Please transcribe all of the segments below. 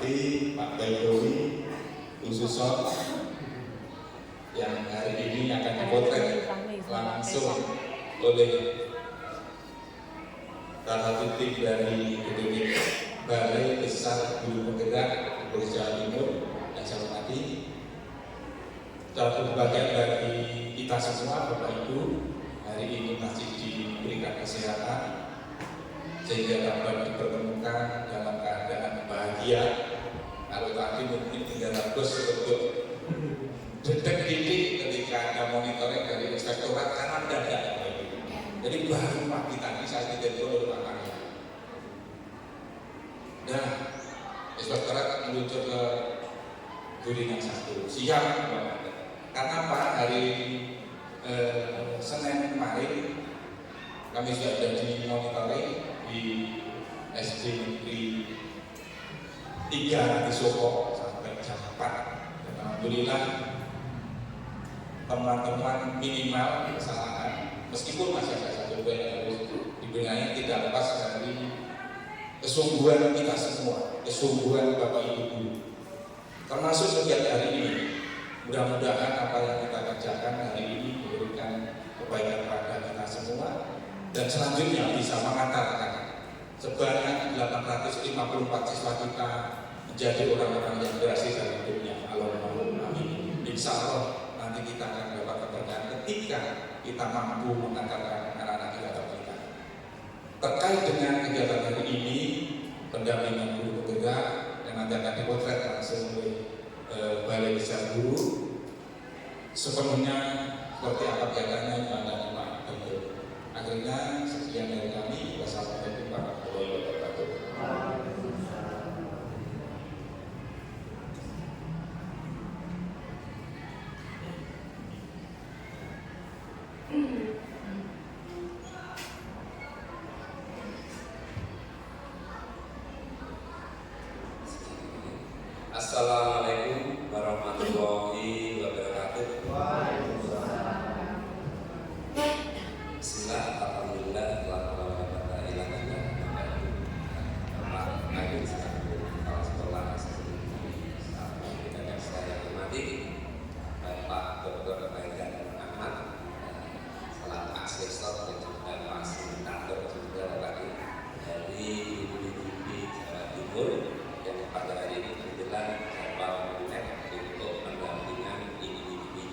hormati Pak Baidowi Ususon yang hari ini akan dipotret langsung oleh salah satu tim dari BPBD Balai Besar Guru Penggerak Provinsi Jawa Timur yang saya hormati. Satu bagian dari kita semua, Bapak Ibu, hari ini masih diberikan kesehatan sehingga dapat dipertemukan dalam keadaan bahagia. Kalau tadi mungkin tidak bagus untuk detek ini ketika ada monitoring dari inspektorat karena mendadak. Jadi baru pagi tadi saya ditelepon oleh Pak Kania. Nah, inspektorat meluncur ke Juringan 1 siang. Karena Pak hari Senin kemarin kami sudah ada di monitoring di SD Negeri 3 di Solo sampai jam 4. Dan alhamdulillah teman-teman minimal kesalahan, meskipun masih ada satu yang harus dibenahi, tidak lepas dari kesungguhan kita semua, kesungguhan Bapak Ibu guru, termasuk setiap hari ini. Mudah-mudahan apa yang kita kerjakan hari ini memberikan kebaikan pada kita semua dan selanjutnya bisa mengantarkan sebanyak 854 siswa kita menjadi orang-orang yang berhasil dari hidupnya. Allahumma amin. Insya Allah nanti kita akan dapat keberkahan ketika kita mampu mengantarkan anak-anak kita. Terkait dengan kegiatan hari ini, pendampingan guru penggerak yang nanti akan dipotret langsung oleh Balai Besar Guru, sepenuhnya seperti apa kegiatannya pada Pak Baidowi. Akhirnya sekian dari kami. Wassalamualaikum warahmatullahi wabarakatuh. Assalamualaikum warahmatullahi wabarakatuh. Bismillah, alhamdulillah, saya hormati Pak Dr. Baidan Ahmad, salam asesor dan juga fasilitator juga lagi dari BPBD Jawa Timur yang pada hari ini kebetulan Bapak untuk pendampingan individu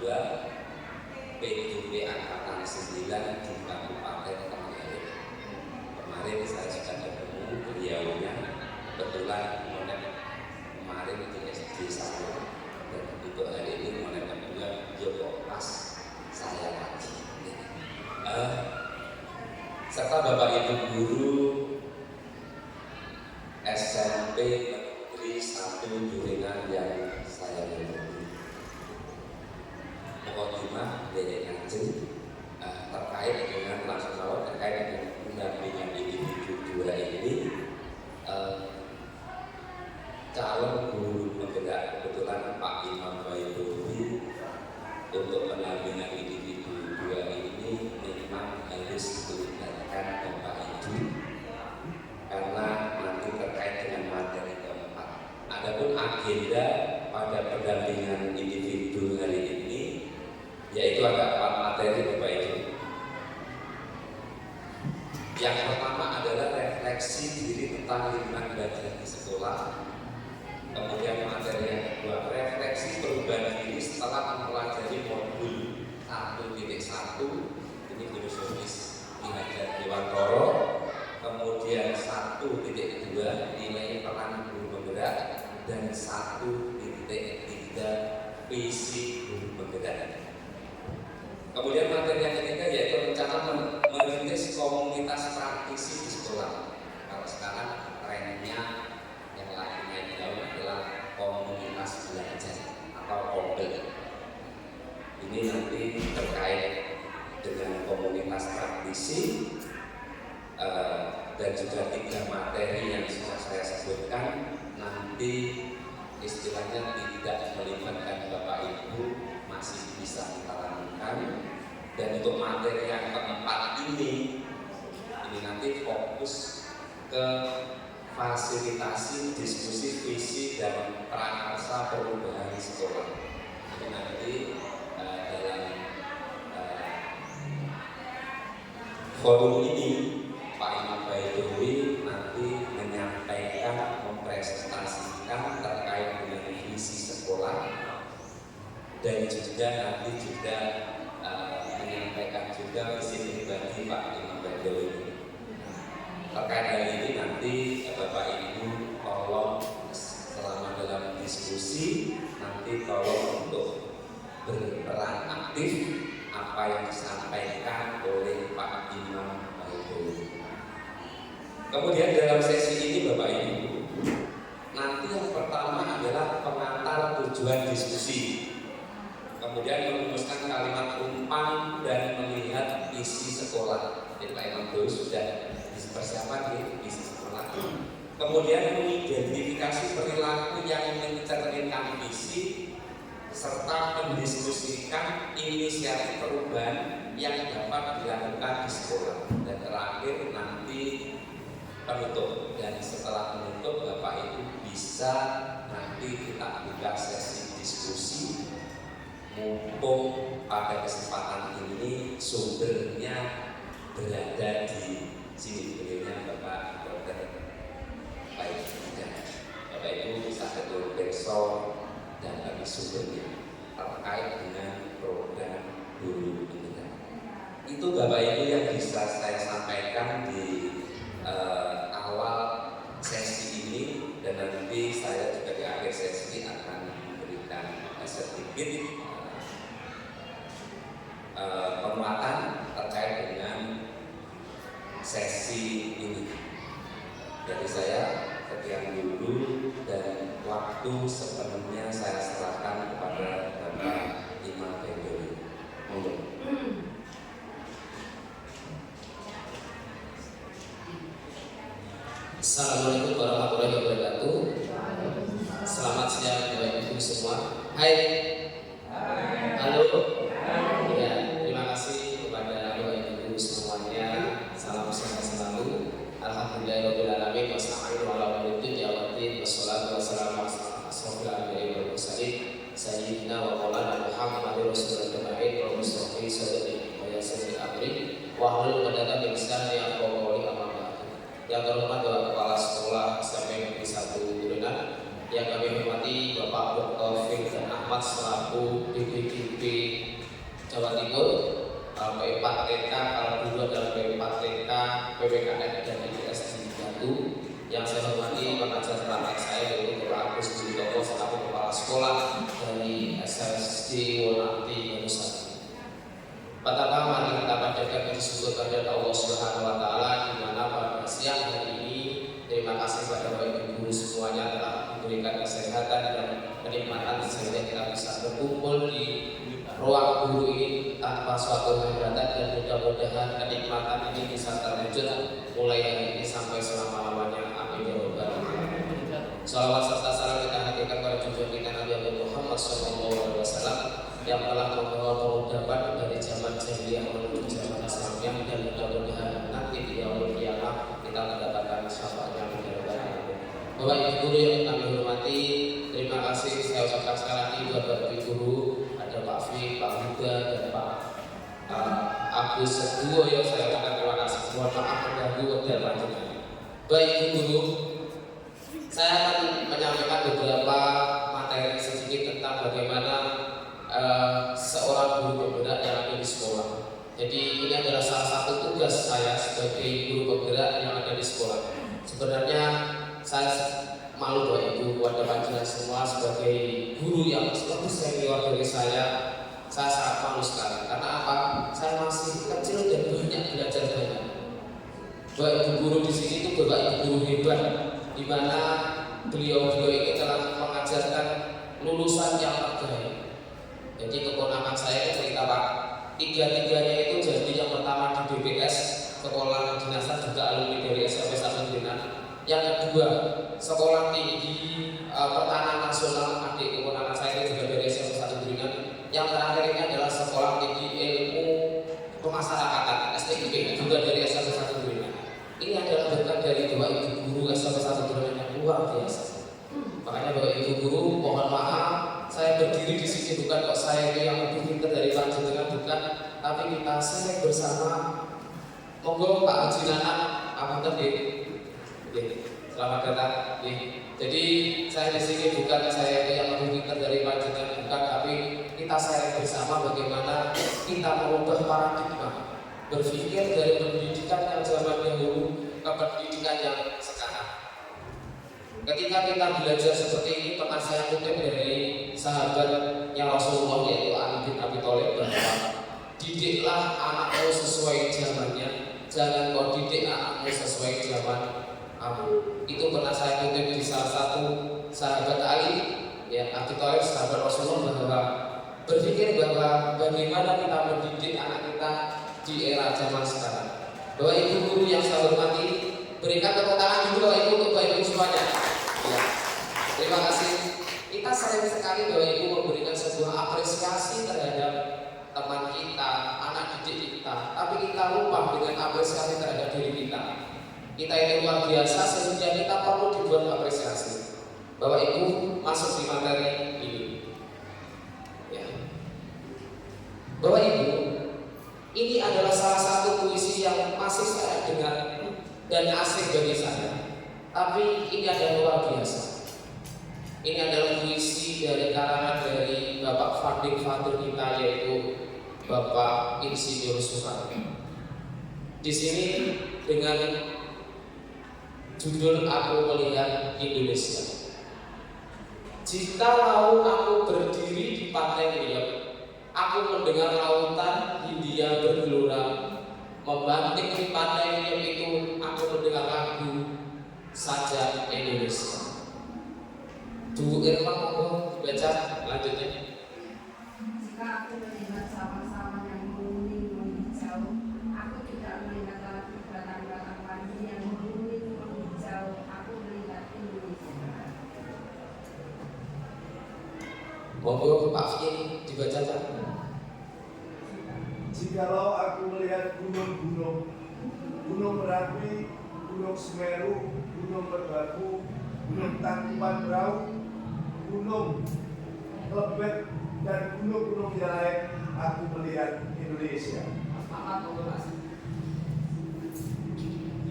2 PDB Angkatan 9 di Kabupaten Tenggara. Kemarin saya sudah ketemu beliaunya, kebetulan kemarin di SD saya, dan untuk hari ini moneter juga Joko pas saya lagi. Serta Bapak Ibu guru SMP Negeri 1 Juringan yang saya hormati. Mukadimah dari Ngajeng terkait dengan langsung jawab terkait dengan pendampingan individu 2 ini. Calon guru penggerak kebetulan Pak Imam Baidowi untuk pendampingan individu 2 ini memang harus didengarkan Bapak Ibu karena nanti terkait dengan materi keempat. Adapun agenda pada pendampingan individu hari ini yaitu ada 4 materi Bapak Ibu. Yang pertama adalah refleksi diri tentang lingkungan belajar di sekolah. Kemudian materi yang kedua, refleksi perubahan diri setelah mempelajari modul 1.1. Ini filosofis Ki Dewantoro. Kemudian 1.2, nilai peran guru penggerak, dan 1.3, visi guru penggerak. Kemudian materi yang ketiga yaitu rencana merintis komunitas praktisi di sekolah. Kalau sekarang trennya yang lagi naik daun adalah komunitas belajar atau KOBEL. Ini nanti terkait dengan komunitas praktisi dan juga 3 materi yang sudah saya sebutkan nanti istilahnya tidak melibatkan Bapak Ibu masih bisa kita lakukan. Dan untuk materi yang keempat ini nanti fokus ke fasilitasi diskusi visi dan prakarsa perubahan sekolah. Jadi nanti dalam forum ini Pak Imam Baidowi nanti menyampaikan, mempresentasikan terkait dengan visi sekolah, dan juga nanti juga menyampaikan juga visi pribadi Pak Imam Baidowi. Terkait hal ini nanti Bapak Ibu tolong selama dalam diskusi nanti tolong untuk berperan aktif apa yang disampaikan oleh Pak Imam Baidowi. Kemudian dalam sesi ini Bapak Ibu, nanti yang pertama adalah pengantar tujuan diskusi. Kemudian merumuskan kalimat umpan dan melihat isi sekolah. Jadi Pak Imam Baidowi sudah dipersiapkan di isi sekolah. Kemudian mengidentifikasi perilaku yang mencerminkan visi serta mendiskusikan inisiatif perubahan yang dapat dilakukan di sekolah. Dan terakhir nanti penutup, dan setelah penutup Bapak Ibu bisa nanti kita buka sesi diskusi, mumpung pada kesempatan ini sumbernya berada di sini, beliaunya Bapak Dr. Baik, Bapak Ibu bisa ketua besok dan bagi sumbernya terkait dengan program guru penggerak. Itu Bapak Ibu yang bisa saya sampaikan di awal sesi ini, dan nanti saya juga di akhir sesi akan memberikan sedikit penguatan terkait dengan sesi ini. Jadi saya sekian dulu, dan waktu sepenuhnya saya serahkan kepada Bapak Imam Baidowi. Monggo. Assalamualaikum warahmatullahi wabarakatuh. Selamat siang Bapak Ibu semua. Hai. Halo. Ya, terima kasih kepada Bapak Ibu semuanya. Salam sehat selalu. Alhamdulillahirabbil alamin wassalatu ala warahmatullahi wassalatu wassalamu ala asrofil anbiya'i wal mursalin sayyidina wa maulana Muhammadir rasulullah wa mustafi sadaqi wa yassir amri wa hlul 'uqdatam min lisani yafqahu qawli. Yang terhormat Bapak Kepala Sekolah SMP Negeri 1 Turunan, yang kami hormati Bapak Dr. Firdan Ahmad selaku DPDP Jawa Timur, P4 TK, kalau dulu adalah P4 TK, PPKN dan IPS di Batu. Yang saya hormati pengajar praktek saya yaitu Bapak Agus Jilitopo selaku Kepala Sekolah dari SSD Wonati Nusa. Pertama, mari kita panjatkan puji syukur kepada Allah Subhanahu wa taala di mana pada siang hari ini terima kasih kepada Bapak Ibu guru semuanya telah memberikan kesehatan dan kenikmatan sehingga kita bisa berkumpul di ruang guru ini tanpa suatu hambatan, dan mudah-mudahan kenikmatan ini bisa terwujud mulai hari ini sampai selama-lamanya. Amin ya rabbal alamin. Salawat serta salam kita hadirkan kepada junjungan kita Nabi Muhammad SAW yang telah membawa pemudapan dari zaman jahiliyah menuju zaman Islam, dan mudah-mudahan nanti di yaumul qiyamah kita mendapatkan syafaatnya. Bapak Ibu guru yang kami hormati, terima kasih saya ucapkan sekali lagi buat Bapak Ibu guru, ada Pak Fi, Pak Huda, dan Pak Agus Seduo. Saya ucapkan terima kasih. Mohon maaf mengganggu dan lanjutkan. Baik Ibu guru, saya akan menyampaikan beberapa materi sedikit tentang bagaimana seorang guru penggerak yang ada di sekolah. Jadi ini adalah salah satu tugas saya sebagai guru penggerak yang ada di sekolah. Sebenarnya saya malu Bapak Ibu kepada panjenengan semua sebagai guru yang lebih senior dari saya sangat malu sekali. Karena apa? Saya masih kecil dan banyak belajar banyak. Bapak Ibu guru di sini itu Bapak Ibu guru hebat, di mana beliau ini telah mengajarkan lulusan yang terbaik. Jadi keponakan saya itu cerita Pak, tiga-tiganya itu jadi yang pertama di BPS Sekolah Kedinasan, juga alumni dari SMP 1 Turunan. Yang kedua Sekolah Tinggi Pertanahan Nasional, adik keponakan saya itu juga dari SMP 1 Turunan. Yang terakhir ini adalah Sekolah Tinggi Ilmu Pemasyarakatan STIP, juga dari SMP 1 Turunan. Ini adalah berkat dari Bapak Ibu guru SMP 1 Turunan luar biasa. Makanya Bapak Ibu guru, mohon maaf, saya berdiri di sini bukan kok saya itu yang lebih pintar dari panjenengan, bukan, tapi kita share bersama. Monggo Pak Haji Nanak, apa tadi? Selamat datang. Jadi saya di sini bukan saya yang lebih pintar dari panjenengan, bukan, tapi kita share bersama bagaimana kita merubah paradigma berpikir dari pendidikan yang zaman dahulu ke pendidikan yang sekarang. Ketika kita belajar seperti ini, pernah saya kutip dari sahabatnya Rasulullah yaitu Ali bin Abi Thalib bahwa didiklah anakmu sesuai zamannya, jangan kau didik anakmu sesuai zaman kamu. Itu pernah saya kutip di salah satu sahabat Ali, ya Abi Thalib, sahabat Rasulullah, bahwa berpikir bahwa bagaimana kita mendidik anak kita di era zaman sekarang. Bapak Ibu guru yang saya hormati, berikan tepuk tangan dulu Bapak Ibu untuk Bapak Ibu semuanya. Ya, terima kasih. Kita sering sekali Bapak Ibu memberikan sebuah apresiasi terhadap teman kita, anak didik kita, tapi kita lupa dengan apresiasi terhadap diri kita. Kita itu luar biasa sehingga kita perlu dibuat apresiasi. Bapak Ibu masuk di materi ini. Ya. Bapak Ibu, ini adalah salah satu puisi yang masih saya dengar dan asik bagi saya. Tapi ini adalah luar biasa. Ini adalah puisi dari karangan dari Bapak Founding Father kita, yaitu Bapak Insinyur Soekarno. Di sini dengan judul Aku Melihat Indonesia. Jikalau aku berdiri di pantai Riau, aku mendengar lautan Hindia bergelora, membanting di pantai Riau itu aku mendengar lagu Sajak Indonesia. Bu Irma mau baca lanjutnya. Jika aku melihat sawah-sawah yang menguning menghijau, aku tidak melihat lagi batang-batang padi yang menguning menghijau, aku melihat Indonesia. Monggo Pak Fikri dibacakan. Jikalau aku melihat gunung-gunung, Gunung Merapi, Gunung Semeru, Gunung Merbabu, Gunung Tangkuban Perahu, Gunung Lebet, dan gunung-gunung yang lain, aku melihat Indonesia.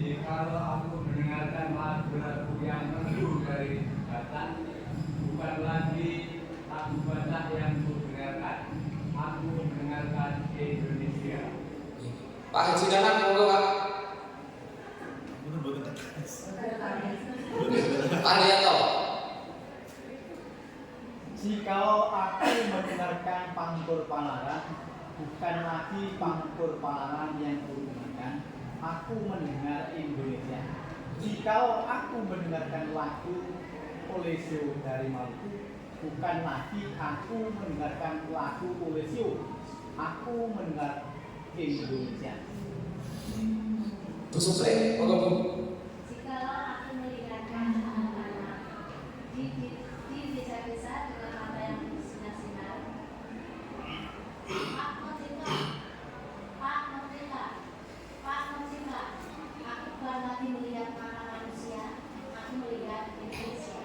Jikalau aku mendengarkan lagu-lagu yang merdu dari Batak, bukan lagi lagu Batak yang kudengarkan, aku mendengarkan Indonesia. Pak Haji Nanak, monggo Pak. Pak Haryanto. Jikalau aku mendengarkan pangkur palaran, bukan lagi pangkur palaran yang kudengarkan, aku mendengar Indonesia. Jikalau aku mendengarkan lagu Olesio dari Maluku, bukan lagi aku mendengarkan lagu Olesio, aku mendengar Indonesia. Bu Supre, monggo Bu. Jikalau aku melihatkan anak-anak di desa-desa dengan mata yang bersinar-sinar, Pak Merdeka, Pak Merdeka, Pak Merdeka, aku bukan lagi melihat mata manusia, aku melihat Indonesia.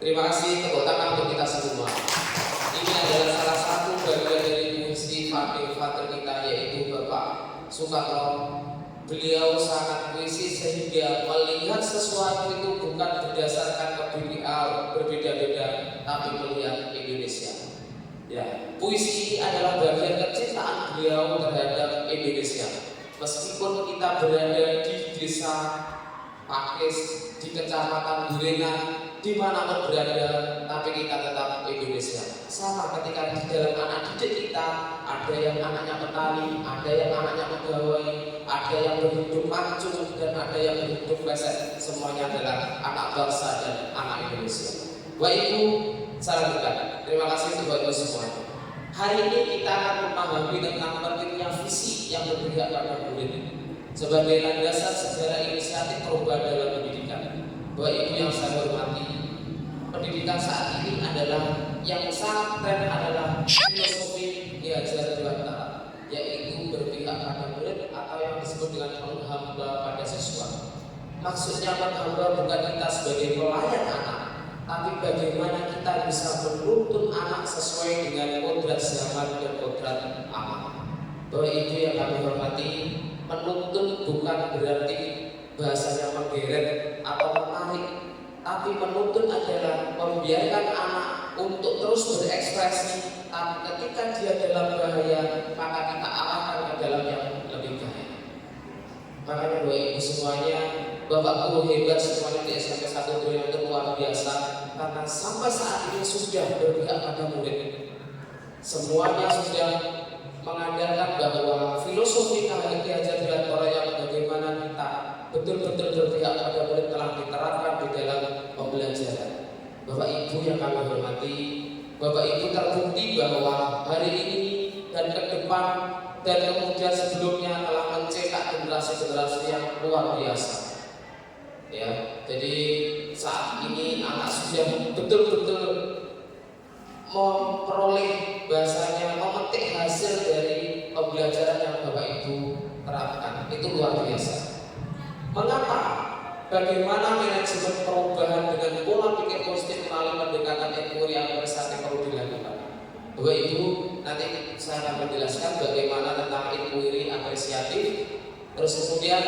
Terima kasih, tepuk tangan untuk kita semua. Ini adalah salah satu bagian dari puisi Founding Father kita, yaitu Bapak Soekarno. Beliau sangat puisi sehingga melihat sesuatu itu bukan berdasarkan kebinekaan berbeda-beda, tapi melihat Indonesia. Ya, puisi ini adalah bagian kecintaan beliau terhadap Indonesia. Meskipun kita berada di desa Pakis, di kecamatan Durengan, dimanapun berada, tapi kita tetap Indonesia. Sama ketika di dalam anak didik kita, ada yang anaknya petani, ada yang anaknya pegawai, ada yang berhidup mancung, dan ada yang berhidup pesek. Semuanya adalah anak bangsa dan anak Indonesia. Bapak Ibu, saya lanjutkan. Terima kasih untuk Bapak Ibu semua. Hari ini kita akan memahami tentang pentingnya visi yang berpihak pada murid sebagai landasan sejarah inisiatif perubahan dalam pendidikan. Bapak Ibu yang saya hormati, pendidikan saat ini adalah yang sangat tren adalah filosofi Ki Hajar Dewantara, yaitu berpihak pada murid atau yang disebut dengan menghamba pada siswa. Maksudnya menghamba bukan kita sebagai pelayan anak, tapi bagaimana kita bisa menuntun anak sesuai dengan kodrat zaman dan kodrat amal. Bahwa itu yang kami hormati, menuntun bukan berarti bahasanya menggeret atau menarik, tapi menuntun adalah membiarkan anak untuk terus berekspresi, tapi ketika dia dalam bahaya, maka kita arahkan ke dalam yang lebih baik. Makanya Bapak Ibu semuanya, Bapak Guru hebat semuanya di SMP 1 Green itu luar biasa, karena sampai saat ini sudah berpihak pada murid. Semuanya sudah mengajarkan bahwa filosofi Ki Hajar Dewantara yang bagaimana kita betul-betul berpihak pada murid telah diterapkan di dalam pembelajaran. Bapak Ibu yang kami hormati, Bapak Ibu terbukti bahwa hari ini dan ke depan dan kemudian sebelumnya telah mencetak generasi-generasi yang luar biasa. Ya, jadi saat ini anak sudah betul-betul memperoleh bahasanya, memetik hasil dari pembelajaran yang Bapak Ibu terapkan. Itu luar biasa. Mengapa? Bagaimana manajemen perubahan dengan pola pikir positif melalui pendekatan inquiry apresiatif perlu dilakukan? Bapak Ibu, nanti saya akan menjelaskan bagaimana tentang inquiry apresiatif. Terus kemudian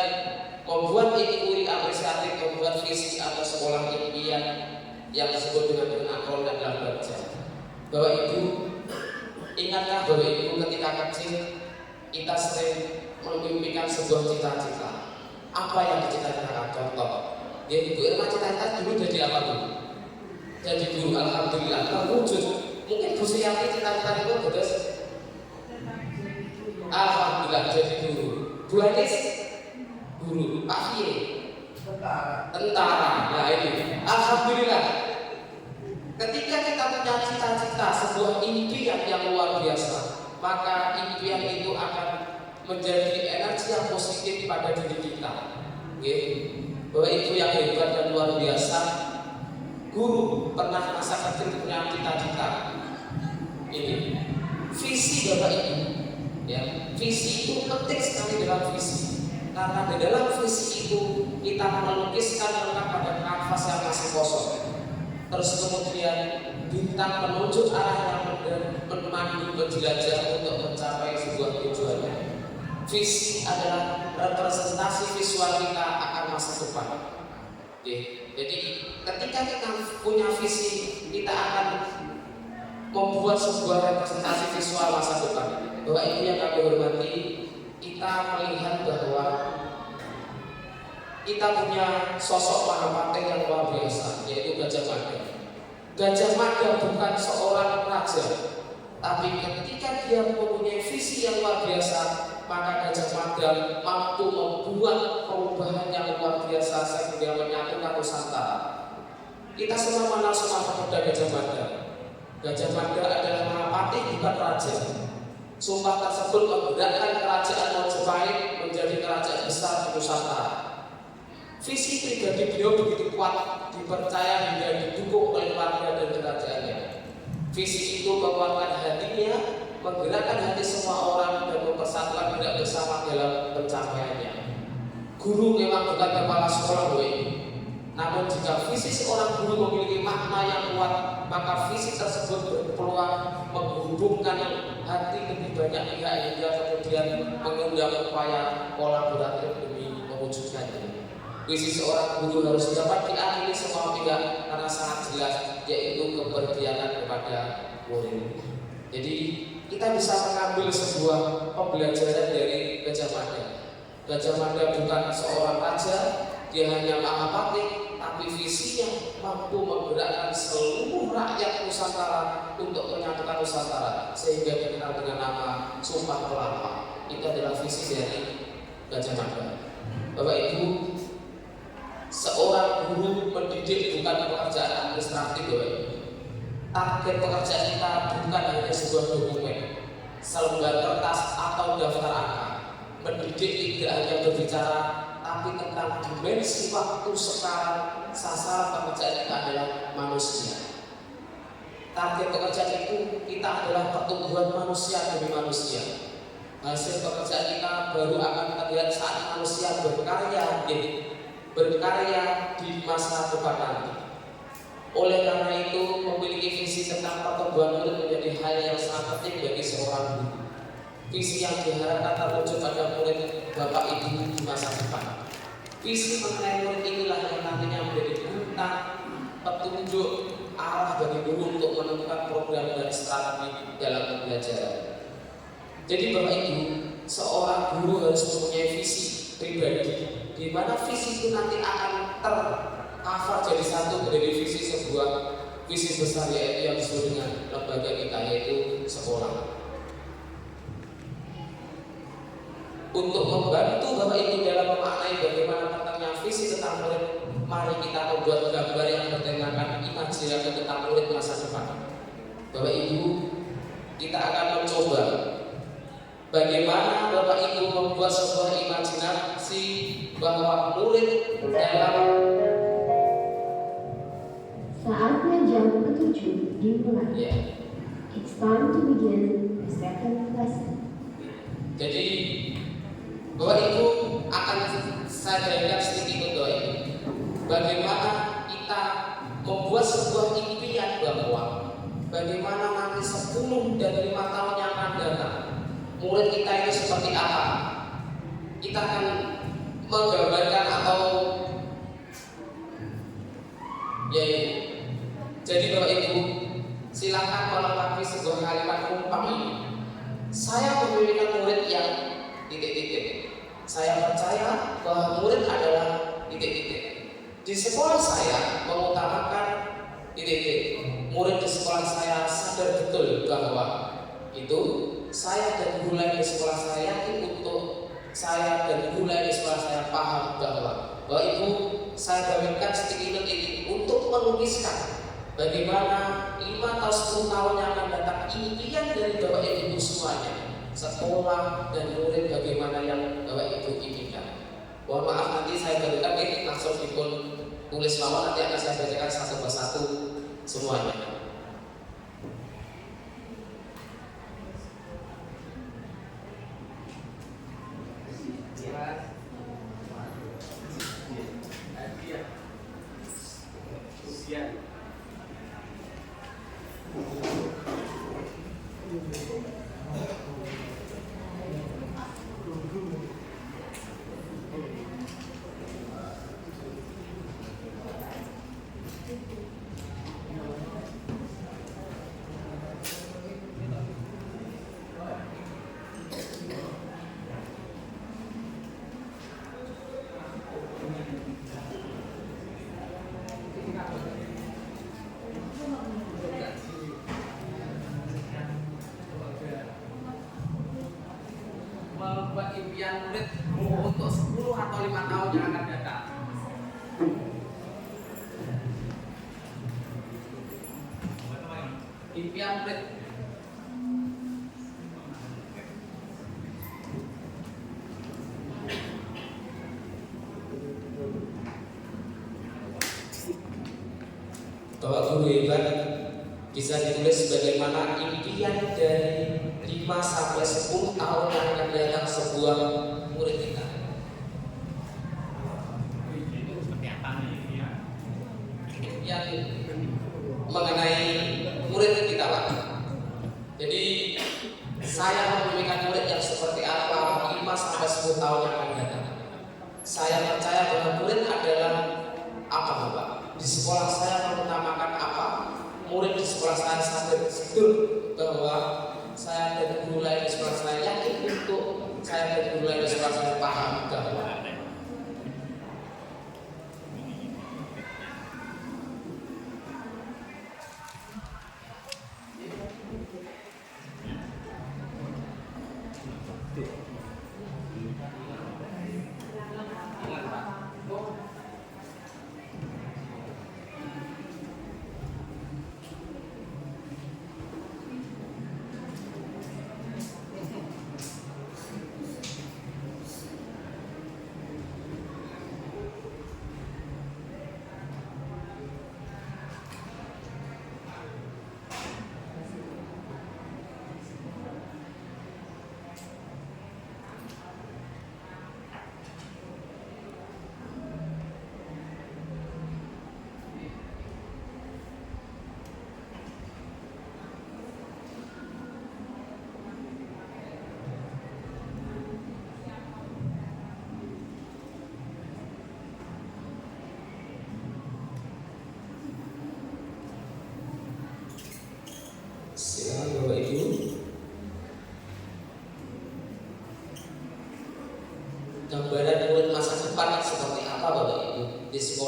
membuat inquiry apresiatif, membuat visi atau sekolah impian yang disebut dengan akron dan dalam belajar. Bapak Ibu, ingatkah Bapak Ibu ketika kecil kita sering memimpikan sebuah cita-cita? Apa yang dicita-citakan? Contoh, ya Ibu Irma cita-cita dulu jadi apa Bu? Jadi guru. Alhamdulillah terwujud. Mungkin Bu Suyati cita-cita itu betul. Alhamdulillah jadi guru. Bu Anis guru. Pak Fie tentara. Nah ini alhamdulillah. Ketika kita punya cita-cita, sebuah impian yang luar biasa, maka impian itu akan menjadi energi yang positif pada diri kita. Bahwa itu yang hebat dan luar biasa. Guru pernah masa kecil punya cita-cita. Ini visi Bapak Ibu. Ya, visi itu penting sekali dalam visi. Karena di dalam visi itu kita melukiskan tentang pada kanvas yang masih kosong. Terus kemudian bintang menunjuk arah yang memandu menjelajah untuk mencapai sebuah tujuan. Visi adalah representasi visual kita akan masa depan. Jadi ketika kita punya visi, kita akan membuat sebuah representasi visual masa depan. Bapak Ibu yang kami hormati, kita melihat bahwa kita punya sosok Mahapatih yang luar biasa, yaitu Gajah Mada. Gajah Mada bukan seorang raja, tapi ketika dia mempunyai visi yang luar biasa, maka Gajah Mada mampu membuat perubahan yang luar biasa sehingga menyatukan Nusantara. Kita semua mengenal Sumpah Pemuda Gajah Mada. Gajah Mada adalah Mahapatih bukan raja. Sumpah tersebut menggerakkan kerajaan Majapahit menjadi kerajaan besar di Nusantara. Visi pribadi beliau begitu kuat, dipercaya hingga didukung oleh warga dan kerajaannya. Visi itu menguatkan hatinya, menggerakkan hati semua orang dan mempersatukan tidak bersama dalam pencapaiannya. Guru memang bukan kepala sekolah, namun jika visi seorang guru memiliki makna yang kuat, maka visi tersebut berpeluang menghubungkan hati lebih banyak pihak hingga kemudian mengundang upaya kolaboratif demi mewujudkannya. Visi seorang guru harus dapat diakhiri semua pihak karena sangat jelas, yaitu keberpihakan kepada murid. Jadi kita bisa mengambil sebuah pembelajaran dari Gajah Mada. Gajah Mada bukan seorang raja, dia hanya Mahapatih, tapi visinya mampu menggerakkan seluruh rakyat Nusantara untuk menyatukan Nusantara sehingga dikenal dengan nama Sumpah Kelapa. Itu adalah visi dari Gajah Mada. Bapak Ibu, seorang guru mendidik bukan pekerjaan administratif, Bapak Ibu. Target pekerjaan kita bukan hanya sebuah dokumen, selembar kertas atau daftar angka. Mendidik tidak hanya berbicara, tapi tentang dimensi waktu sekarang. Sasaran pekerjaan kita adalah manusia. Target pekerjaan itu kita adalah pertumbuhan manusia demi manusia. Hasil pekerjaan kita baru akan terlihat saat manusia berkarya. berkarya di masa depan nanti. Oleh karena itu, memiliki visi tentang pertumbuhan murid menjadi hal yang sangat penting bagi seorang guru. Visi yang diharapkan terwujud pada murid Bapak Ibu di masa depan. Visi mengenai murid inilah yang nantinya menjadi bintang petunjuk arah bagi guru untuk menentukan program dan strategi dalam pembelajaran. Jadi Bapak Ibu, seorang guru harus mempunyai visi pribadi, di mana visi itu nanti akan tercover jadi satu menjadi visi sebuah visi besar, yaitu yang disebut dengan lembaga kita, yaitu sekolah. Untuk membantu Bapak Ibu dalam memaknai bagaimana pentingnya visi tentang murid, mari kita membuat gambar yang bertemakan imajinasi tentang murid masa depan. Bapak Ibu, kita akan mencoba bagaimana Bapak Ibu membuat sebuah imajinasi bahwa murid dalam Saatnya jam ke-7 dimulai. It's time to begin the second lesson. Jadi Bapak Ibu akan saya jelaskan sedikit untuk ini. Bagaimana kita membuat sebuah impian bahwa bagaimana nanti 10 dan 5 tahun yang akan datang murid kita itu seperti apa. Kita akan menggambarkan atau jadi Bapak Ibu silakan melengkapi sebuah kalimat umpam ini. Saya memiliki murid yang titik-titik. Saya percaya bahwa murid adalah titik-titik. Di sekolah saya mengutamakan titik-titik. Murid di sekolah saya sadar betul bahwa itu saya dan guru lain di sekolah saya yakin untuk saya dan guru lain di sekolah saya paham bahwa Ibu saya berikan sedikit ini untuk melukiskan bagaimana 5 atau 10 tahun yang akan datang impian dari Bapak Ibu semuanya, sekolah dan murid bagaimana yang Bapak Ibu inginkan. Mohon maaf nanti saya berikan ini langsung dipun tulis lama, nanti akan saya bacakan satu persatu semuanya. Membuat impian murid untuk 10 atau 5 tahun yang akan datang. Impian murid. Bapak Guru hebat bisa ditulis bagaimana impian dari 5 sampai 10 tahun yang akan datang sebuah murid kita. Yang mengenai murid kita Pak. Jadi saya memiliki murid yang seperti apa 5 sampai 10 tahun yang akan datang. Saya percaya bahwa murid adalah apa Bapak? Di sekolah saya mengutamakan apa? Murid di sekolah saya sadar betul bahwa saya dan guru lain di sekolah saya yakin untuk saya dan guru lain di sekolah saya paham bahwa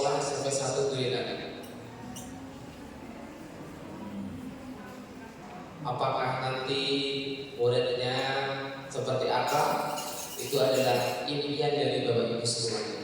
sekolah SMP 1 Durenan. Apakah nanti muridnya seperti apa? Itu adalah impian dari Bapak Ibu semuanya.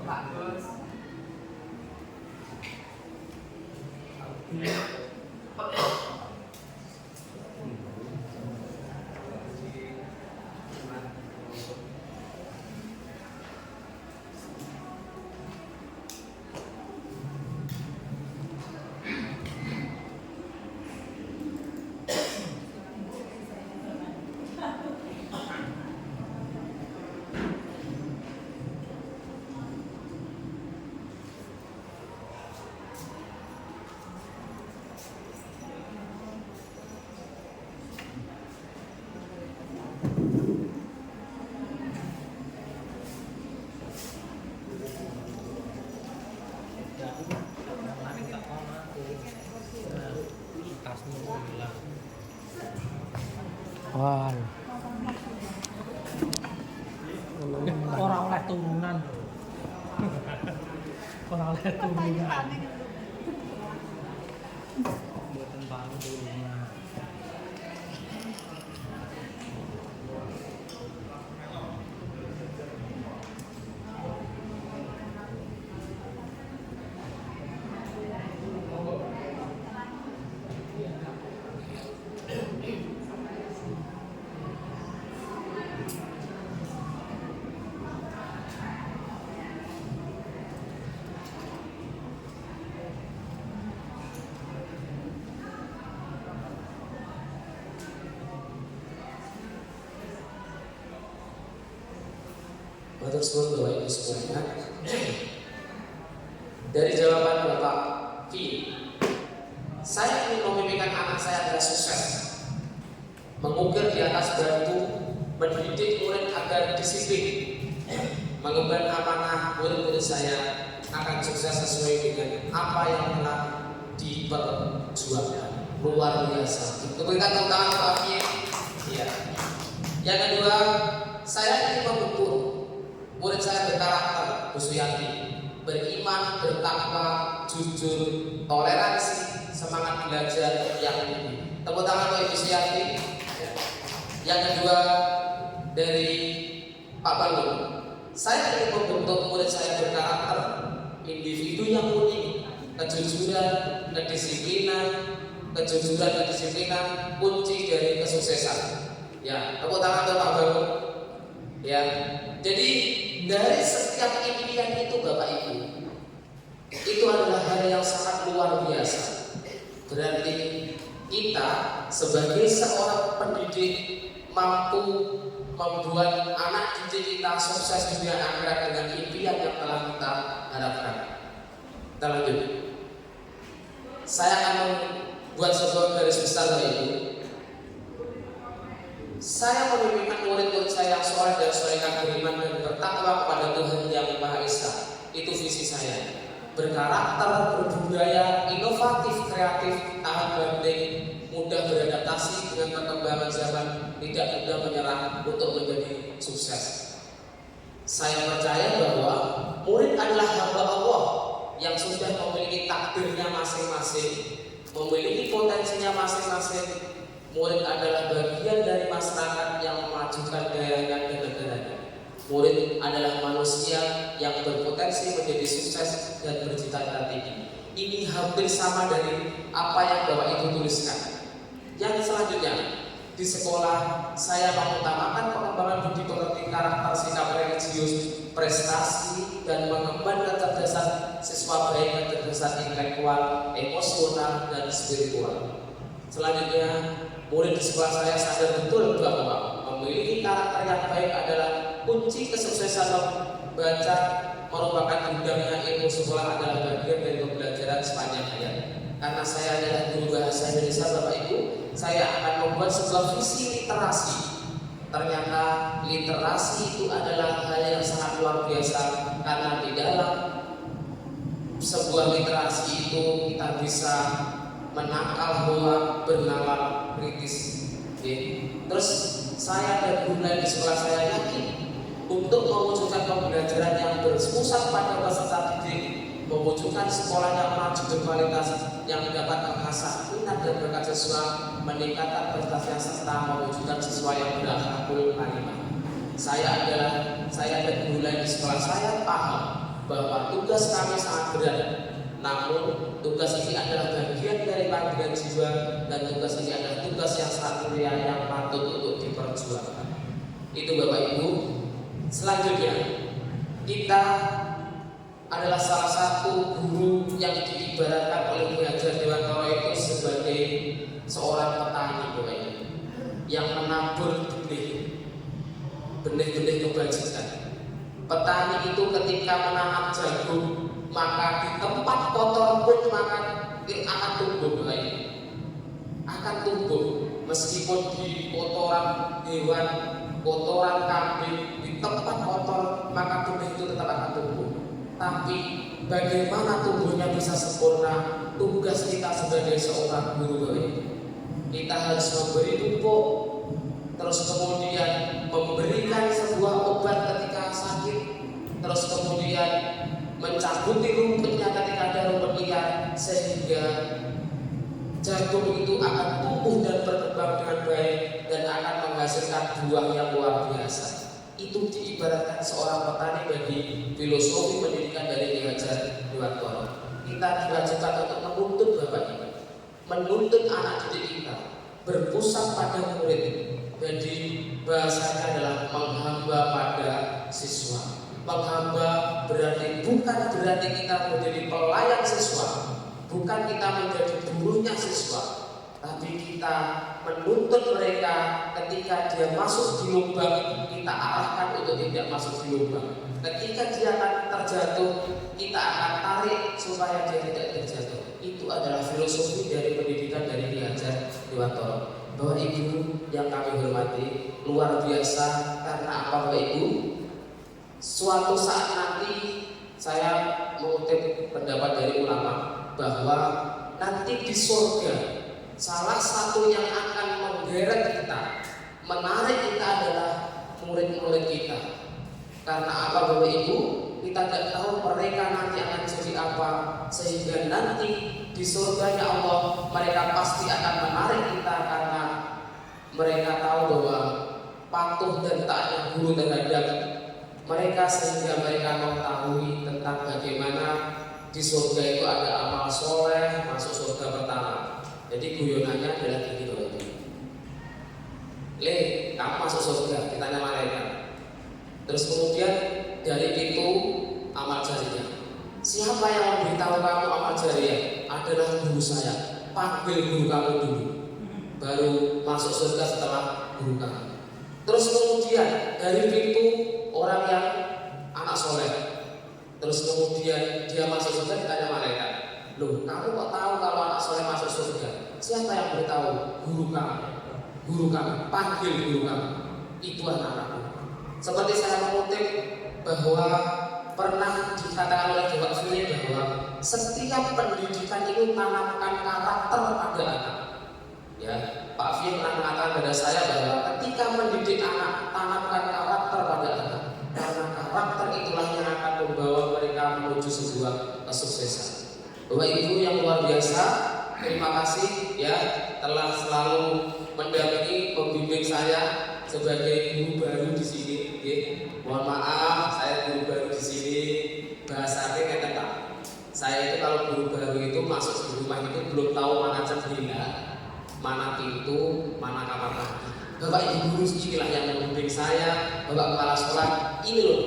Bagus. Wah, orang oleh turunan, orang oleh turunan, buatan baru turunan. Matur suwun Bapak Ibu semuanya. Dari jawaban Bapak V, saya ingin memimpikan anak saya agar sukses, mengukir di atas batu, mendidik murid agar disiplin, mengemban amanah murid-murid saya akan sukses sesuai dengan apa yang telah diperjuangkan. Luar biasa. Berikan tepuk tangan Pak V. Ya. Yang kedua, saya ingin membentuk murid saya berkarakter, Bu Suyati, beriman, bertakwa, jujur, toleransi, semangat belajar yang tinggi. Tepuk tangan untuk Ibu Suyati. Yang kedua dari Pak Bangun, saya ingin membentuk murid saya berkarakter, individu yang unik, kejujuran, kedisiplinan, kunci dari kesuksesan. Ya, tepuk tangan untuk Pak Bangun. Ya, jadi dari setiap impian itu Bapak Ibu, itu adalah hal yang sangat luar biasa. Berarti kita sebagai seorang pendidik mampu membuat anak didik kita sukses dunia akhirat dengan impian yang telah kita harapkan. Kita lanjut. Saya akan membuat sebuah garis besar Bapak Ibu. Saya memimpikan murid-murid saya yang soleh dan solehah, beriman dan bertakwa kepada Tuhan yang Maha Esa. Itu visi saya. Berkarakter, berbudaya, inovatif, kreatif, tahan banting, mudah beradaptasi dengan perkembangan zaman, tidak mudah menyerah untuk menjadi sukses. Saya percaya bahwa murid adalah hamba Allah yang sudah memiliki takdirnya masing-masing, memiliki potensinya masing-masing. Murid adalah bagian dari masyarakat yang memajukan daerahnya dan negaranya. Murid adalah manusia yang berpotensi menjadi sukses dan bercita-cita tinggi. Ini hampir sama dari apa yang Bapak Ibu tuliskan. Yang selanjutnya, di sekolah saya mengutamakan pengembangan budi pekerti, karakter, sikap religius, prestasi, dan mengembangkan kecerdasan siswa baik kecerdasan intelektual, emosional, dan spiritual. Selanjutnya, murid di sekolah saya sadar betul bahwa memiliki karakter yang baik adalah kunci kesuksesan membaca, merupakan gudangnya ilmu sekolah adalah bagian dari pembelajaran sepanjang hayat. Karena saya adalah guru bahasa Indonesia, Bapak Ibu, saya akan membuat sebuah visi literasi. Ternyata literasi itu adalah hal yang sangat luar biasa, karena di dalam sebuah literasi itu kita bisa menangkal bola bernalar kritis. Terus saya dan guru lain di sekolah saya yakin untuk mewujudkan pembelajaran yang berpusat pada peserta didik, mewujudkan sekolah yang maju berkualitas yang dapat mengasah minat dan bakat siswa, meningkatkan prestasi serta mewujudkan siswa yang berakhlakul karimah. Saya dan guru lain di sekolah saya paham bahwa tugas kami sangat berat. Namun tugas ini adalah bagian dari panggilan jiwa, dan tugas ini adalah tugas yang sangat mulia yang patut untuk diperjuangkan. Itu Bapak Ibu. Selanjutnya, kita adalah salah satu guru yang diibaratkan oleh Ki Hajar Dewantara itu sebagai seorang petani, Bapak Ibu, yang menabur benih-benih kebajikan. Petani itu ketika menanam jagung, maka di tempat kotor pun akan tumbuh baik, akan tumbuh meskipun di kotoran hewan, kotoran kambing, di tempat kotor maka benih itu tetap akan tumbuh. Tapi bagaimana tumbuhnya bisa sempurna? Tugas kita sebagai seorang guru baik, kita harus memberi pupuk, terus kemudian memberikan sebuah obat ketika sakit, terus kemudian mencabuti rumputnya ketika ada rumput liar, sehingga jagung itu akan tumbuh dan berkembang dengan baik dan akan menghasilkan buah yang luar biasa. Itu diibaratkan seorang petani bagi filosofi pendidikan dari Ki Hajar Dewantara. Kita diwajibkan untuk menuntut Bapak Ibu, menuntut anak didik kita, berpusat pada murid. Jadi bahasanya adalah menghamba pada siswa. Menghamba bukan berarti kita menjadi pelayan siswa, bukan kita menjadi burunya siswa, tapi kita menuntut mereka ketika dia masuk di lubang, kita arahkan untuk tidak masuk di lubang. Ketika dia akan terjatuh, kita akan tarik supaya dia tidak terjatuh. Itu adalah filosofi dari pendidikan dari Ki Hajar Dewantara. Bapak Ibu yang kami hormati, luar biasa. Karena apa Bapak Ibu? Suatu saat nanti saya mengutip pendapat dari ulama bahwa nanti di surga salah satu yang akan menggeret kita, menarik kita adalah murid-murid kita. Karena apa Bapak Ibu? Kita tidak tahu mereka nanti akan jadi apa, sehingga nanti di surganya Allah mereka pasti akan menarik kita karena mereka tahu bahwa patuh dan taatnya guru terhadap mereka, sehingga mereka mengetahui tentang bagaimana di surga itu ada amal soleh masuk surga pertama. Jadi guyonannya adalah gini loh, Le, kamu masuk surga, ditanya malaikat. Terus kemudian dari itu amal jariah. Siapa yang memberitahu kamu amal jariah? Adalah guru saya. Panggil guru kamu dulu, baru masuk surga setelah guru kamu. Terus kemudian dari pintu orang yang anak soleh. Terus kemudian dia masuk surga, ditanya malaikat, loh kamu kok tahu kalau anak soleh masuk surga? Siapa yang beritahu? Guru kamu. guru kami, panggil guru kami. Itu anak-anakku. Seperti saya mengutip bahwa pernah dikatakan oleh Bapak Fili bahwa setiap pendidikan itu tanamkan karakter pada anak. Ya, Pak Fili pernah mengatakan pada saya bahwa ketika mendidik anak, tanamkan karakter pada anak. Karena karakter itulah yang akan membawa mereka menuju sebuah kesuksesan. Bapak Ibu yang luar biasa, terima kasih ya telah selalu mendampingi pembimbing saya sebagai guru baru di sini. Mohon maaf, saya guru baru di sini. Bahasanya kayak tetap. Saya itu kalau guru baru itu masuk di rumah itu belum tahu mana jendela, mana pintu, mana kamar mandi. Bapak Ibu guru inilah yang membimbing saya. Bapak kepala sekolah, ini loh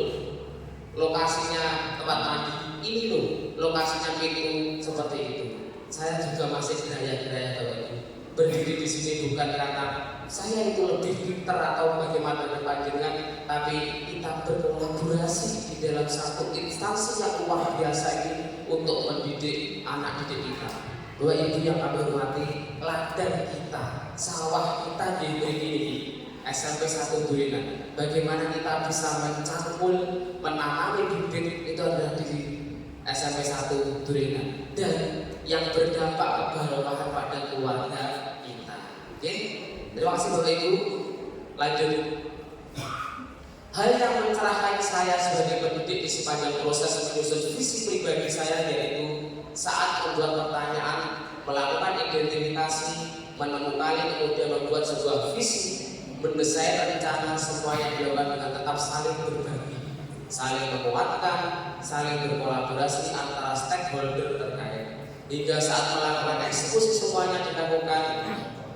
lokasinya tempat mandi, ini loh lokasinya pintu seperti itu. Saya juga masih geraya-geraya Bapak Ibu. Berdiri di sini bukan karena saya itu lebih pintar atau bagaimana dengan panjenengan, tapi kita berkolaborasi di dalam satu instansi yang luar biasa ini untuk mendidik anak didik kita. Bapak Ibu yang kami hormati, ladang kita, sawah kita di negeri ini, SMP 1 Durenan. Bagaimana kita bisa mencangkul, menanami bibit itu adalah di SMP 1 Durenan, dan yang berdampak kebahagiaan pada keluarga kita. Oke, terima kasih Bapak Ibu. Lanjut. Hal yang mencerahkan saya sebagai pendidik di sepanjang proses menyusun visi pribadi saya yaitu saat membuat pertanyaan, melakukan identifikasi, menemukan, kemudian membuat sebuah visi, mendesain rencana, semuanya dilakukan dengan tetap saling berbagi, saling menguatkan, saling berkolaborasi antara stakeholder terkait. Hingga saat melakukan eksekusi semuanya dilakukan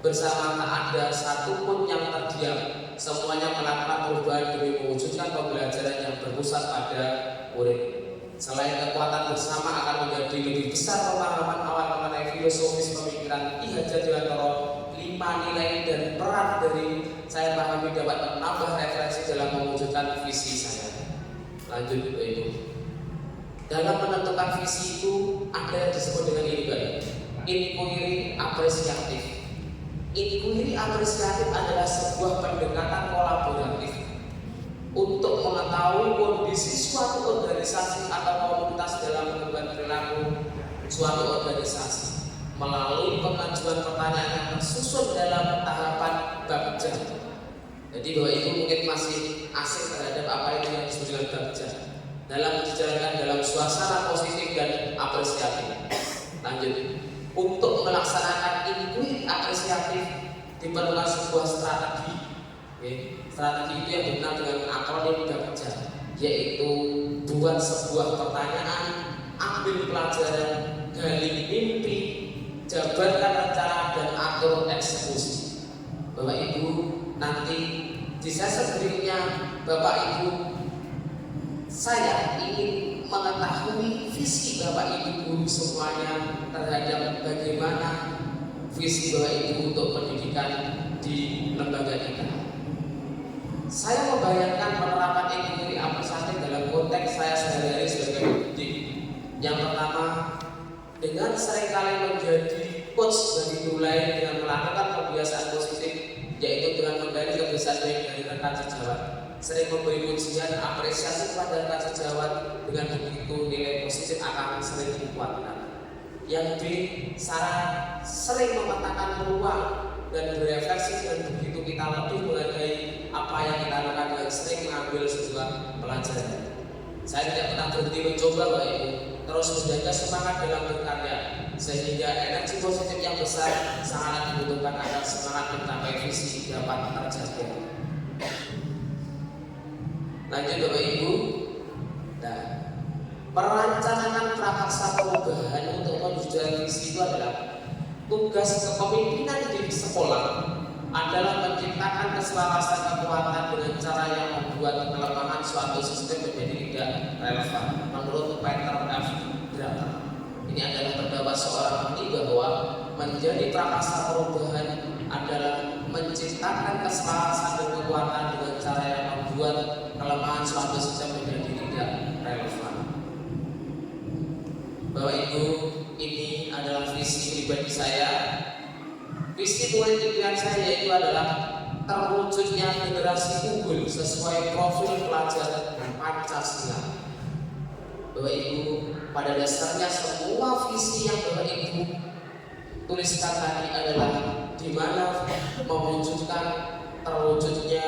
bersama, tak ada satupun yang terdiam. Semuanya melakukan perubahan demi mewujudkan pembelajaran yang berpusat pada murid. Selain kekuatan bersama akan menjadi lebih besar pemahaman awal mengenai filosofis pemikiran Ki Hajar Dewantara, 5 nilai dan peran dari saya pahami dapat menambah referensi dalam mewujudkan visi saya. Lanjut itu. Dalam menentukan visi itu ada yang disebut dengan ini guys, inquiry apresiatif. Inquiry apresiatif adalah sebuah pendekatan kolaboratif untuk mengetahui kondisi suatu organisasi atau komunitas dalam mengubah perilaku suatu organisasi melalui pengajuan pertanyaan yang tersusun dalam tahapan babja. Jadi Bapak Ibu mungkin masih asing terhadap apa itu yang disebut dengan babja dalam dijalankan dalam suasana positif dan apresiatif. Lanjut. Untuk melaksanakan inquiry apresiatif diperlukan sebuah strategi. Strategi itu yang dikenal dengan akronim babja, yaitu buat sebuah pertanyaan, ambil pelajaran, gali mimpi, jabarkan rencana, dan atur eksekusi. Bapak Ibu, nanti di sesi berikutnya Bapak Ibu, saya ingin mengetahui visi Bapak Ibu guru semuanya terhadap bagaimana visi Bapak Ibu untuk pendidikan di lembaga kita. Saya membayangkan penerapan inquiry apresiatif dalam konteks saya sehari-hari sebagai pendidik. Yang pertama, dengan seringkali menjadi coach bagi guru lain dengan melakukan kebiasaan positif, yaitu dengan menggali kebiasaan baik dari rekan sejawat. Sering memberi pujian, apresiasi kepada rekan sejawat, dengan begitu nilai positif akan sering dikuatkan. Yang B, sering memetakan peluang dan berefleksi, dan begitu kita lebih menghargai apa yang kita lakukan dan sering mengambil sebuah pelajaran. Saya tidak pernah berhenti mencoba Bapak Ibu, terus menjaga semangat dalam berkarya, sehingga energi positif yang besar sangat dibutuhkan agar semangat mencapai visi dapat terjaga. Lanjut Bapak Ibu. Nah, perencanaan prakarsa perubahan untuk mewujudkan visi itu adalah tugas kepemimpinan di sekolah adalah menciptakan keselarasan kekuatan dengan cara yang membuat kelemahan suatu sistem menjadi tidak relevan. Menurut Peter F. Drucker, ini adalah pendapat seorang ahli bahwa menjadi prakarsa perubahan adalah menciptakan keselarasan dan kekuatan dengan cara yang membuat kelemahan suatu sistem menjadi tidak relevan. Bapak Ibu, ini adalah visi pribadi saya. Visi politik pilihan saya yaitu adalah terwujudnya generasi unggul sesuai profil pelajar Pancasila. Bapak Ibu, pada dasarnya semua visi yang Bapak Ibu tuliskan tadi adalah di mana mewujudkan terwujudnya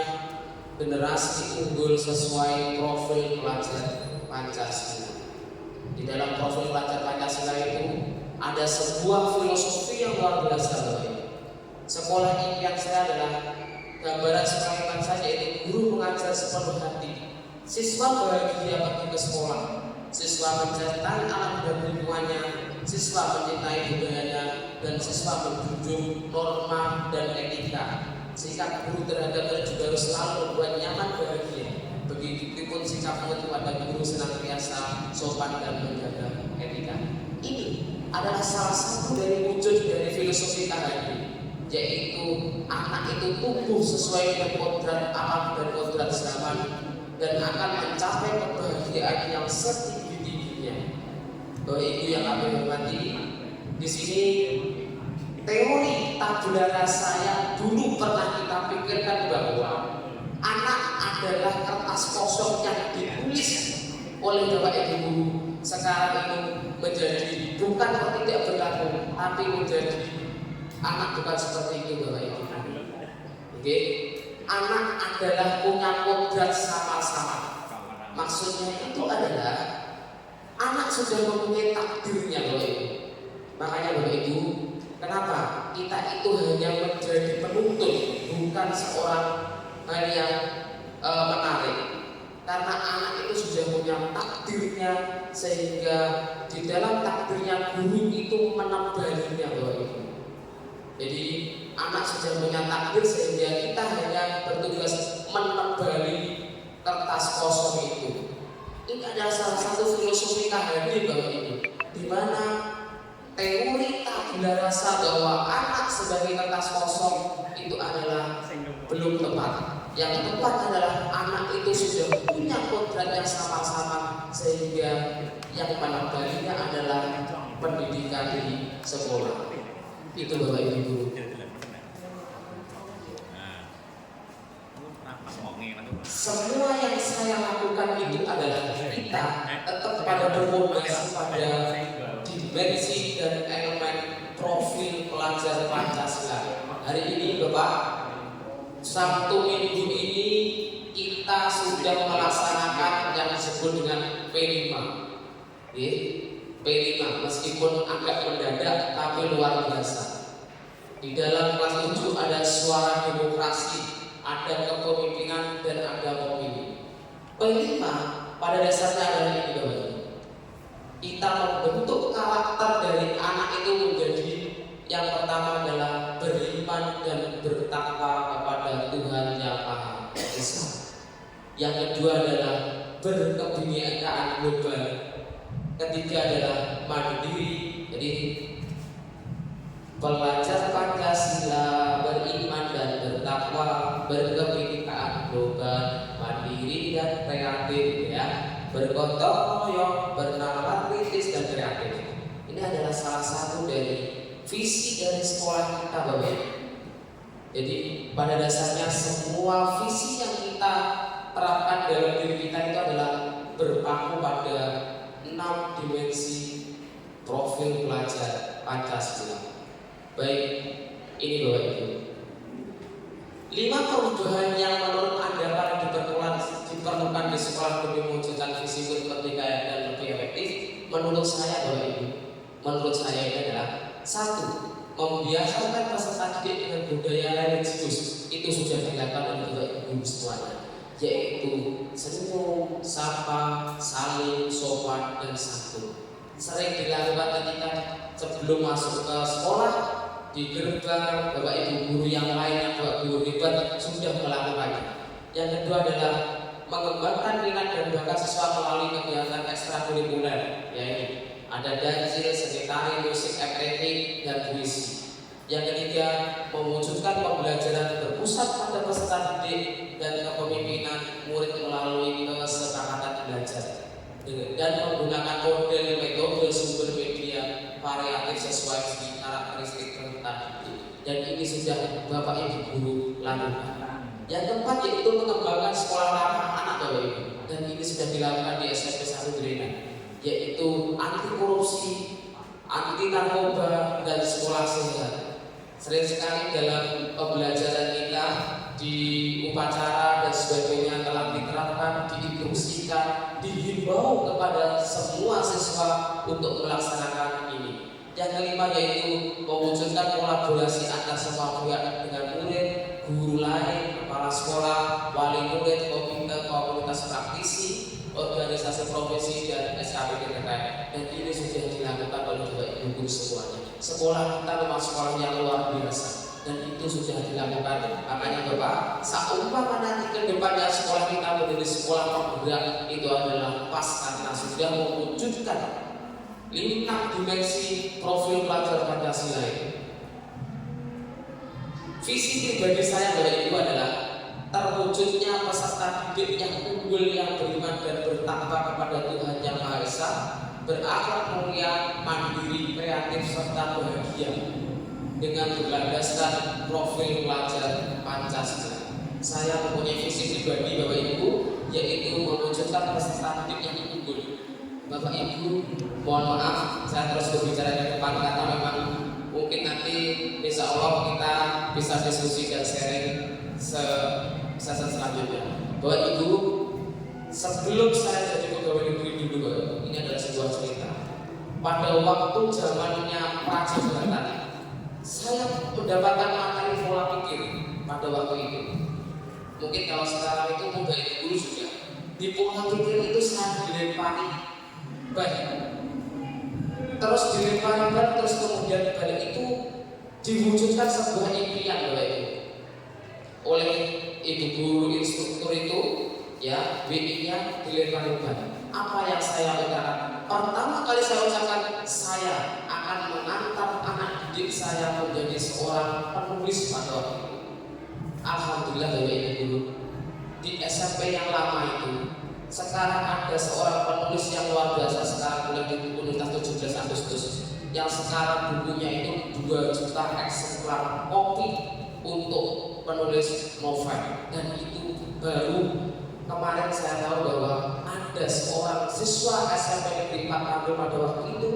generasi unggul sesuai profil pelajar Pancasila. Di dalam profil pelajar Pancasila itu ada sebuah filosofi yang luar biasa, Bapak Ibu. Sekolah impian saya adalah gambaran sekolah saja, yaitu guru mengajar sepenuh hati, siswa bahagia pergi ke sekolah, siswa mencintai alam dan lingkungannya, siswa mencintai budayanya, dan siswa menjunjung norma dan etika. Sikap guru terhadap murid juga harus selalu membuat nyaman bahagia. Begitupun sikapnya kepada guru senantiasa sopan dan menjaga etika. Ini adalah salah satu dari wujud dari filosofi KHD, yaitu anak itu tumbuh sesuai dengan kodrat alam dan kodrat zaman dan akan mencapai kebahagiaan yang setinggi-tingginya. Bapak Ibu yang kami hormati, di sini teori tabula rasa yang dulu pernah kita pikirkan bahwa anak adalah kertas kosong yang ditulis oleh Bapak Ibu guru, sekarang itu menjadi bukan tidak berlaku, tapi menjadi anak bukan seperti itu, Bapak Ibu. Oke, anak adalah punya kodrat sama-sama. Maksudnya itu adalah anak sudah mempunyai takdirnya, Bapak Ibu. Makanya Bapak Ibu, kenapa kita itu hanya menjadi penuntut, bukan seorang yang menarik? Karena anak itu sudah punya takdirnya, sehingga di dalam takdirnya guru itu menebalinya, Bapak Ibu. Jadi anak sudah punya takdir sehingga kita hanya bertugas menebali kertas kosong itu. Ini adalah salah satu filosofi KHD, Bapak Ibu, di mana teori tabula rasa bahwa anak sebagai kertas kosong itu adalah belum tepat. Yang tepat adalah anak itu sudah punya kodrat yang sama-sama, sehingga yang menebalinya adalah pendidikan di sekolah. Itu Bapak Ibu guru. Semua yang saya lakukan itu adalah kita tetap pada berfondasi pada dimensi dan elemen profil pelajar Pancasila. Hari ini Bapak, Sabtu Minggu ini kita sudah melaksanakan yang disebut dengan P5. P5 meskipun agak mendadak tapi luar biasa. Di dalam kelas 7 ada suara demokrasi, ada kepemimpinan dan ada opini. P5 pada dasarnya adalah ini, Bapak Ibu. Kita membentuk karakter dari anak itu menjadi yang pertama adalah beriman dan bertakwa kepada Tuhan Yang Maha Esa. Yang kedua adalah berkebinekaan global. Ketiga adalah mandiri. Jadi belajar Pancasila, beriman dan bertakwa, berkebinekaan global, mandiri dan kreatif, ya, bergotong royong, bernalar kritis dan kreatif. Ini adalah salah satu dari visi dari sekolah kita, Bapak Ibu. Jadi pada dasarnya semua visi yang kita terapkan dalam diri kita itu adalah berpaku pada 6 dimensi profil pelajar Pancasila. Baik, ini Bapak Ibu. 5 perubahan yang menurut Anda paling diperlukan di sekolah demi mewujudkan visi kemerdekaan dan lebih efektif, menurut saya Bapak Ibu, menurut saya ini adalah 1. Membiasakan peserta didik dengan budaya religius. Itu sudah dilakukan oleh Bapak Ibu semuanya, yaitu senyum, sapa, saling, sopan, dan santun. Sering dilakukan ketika sebelum masuk ke sekolah, di gerbang, Bapak Ibu guru yang lain yang Bapak Ibu hebat sudah melakukannya. Yang kedua adalah mengembangkan minat dan bakat siswa melalui kegiatan ekstrakurikuler, yaitu ada dansil, seni tari, musik, FTV, dan puisi. Yang ketiga, mewujudkan pembelajaran berpusat pada peserta didik dan kepemimpinan murid melalui kesepakatan belajar dan menggunakan model metode sumber media variatif sesuai karakteristik peserta didik. Dan ini lakukan. Yang keempat yaitu mengembangkan sekolah ramah anak Bapak Ibu, dan ini sudah dilakukan di SMP 1 Gerenan, yaitu anti korupsi, anti narkoba, dan sekolah sehat. Sering sekali dalam pembelajaran kita di upacara dan sebagainya telah diterapkan, diinstruksikan, dihimbau kepada semua siswa untuk melaksanakan ini. Yang kelima yaitu mewujudkan kolaborasi antar semua pihak dengan murid, guru lain, kepala sekolah, wali murid, komite, komunitas praktisi, organisasi profesi, dan SKPD terkait. Dan ini sudah dilakukan oleh Bapak Ibu semuanya. Sekolah kita memang sekolah yang luar biasa, dan itu sudah dilakukan. Makanya Bapak, seumpama nanti ke depannya sekolah kita menjadi sekolah penggerak, itu adalah pas karena sudah mewujudkan 5 dimensi profil pelajar Pancasila itu. Visi pribadi saya Bapak Ibu adalah terwujudnya peserta didik yang unggul, yang beriman dan bertakwa kepada Tuhan Yang Maha Esa, berakhlak mulia, mandiri, kreatif, serta bahagia dengan berlandaskan profil pelajar Pancasila. Saya mempunyai visi pribadi Bapak Ibu, yaitu mewujudkan peserta didik yang unggul. Bapak Ibu, mohon maaf saya terus berbicara di depan karena memang mungkin nanti insya Allah kita bisa diskusi dan sharing sesi selanjutnya. Bapak Ibu, sebelum saya jadi pegawai negeri dulu, ini adalah sebuah cerita. Pada waktu zamannya Prajagarta, saya mendapatkan materi pola pikir pada waktu itu. Mungkin kalau sekarang itu pegawai guru juga. Di pola pikir itu saya dilempari baik, terus dilempari ban, terus kemudian balik itu diwujudkan sebuah impian Bapak Ibu oleh ibu guru instruktur itu, ya, WI-nya dilempari ban. Apa yang saya ucapkan? Pertama kali saya ucapkan, saya akan mengantar anak didik saya menjadi seorang penulis pada waktu itu. Alhamdulillah Bapak Ibu guru, di SMP yang lama itu sekarang ada seorang penulis yang luar biasa, sekarang mulai di Universitas 17 Agustus, yang sekarang bukunya itu 2 juta eksemplar kopi untuk penulis novel. Dan itu baru kemarin saya tahu bahwa ada seorang siswa SMP Negeri 4 Tampil pada waktu itu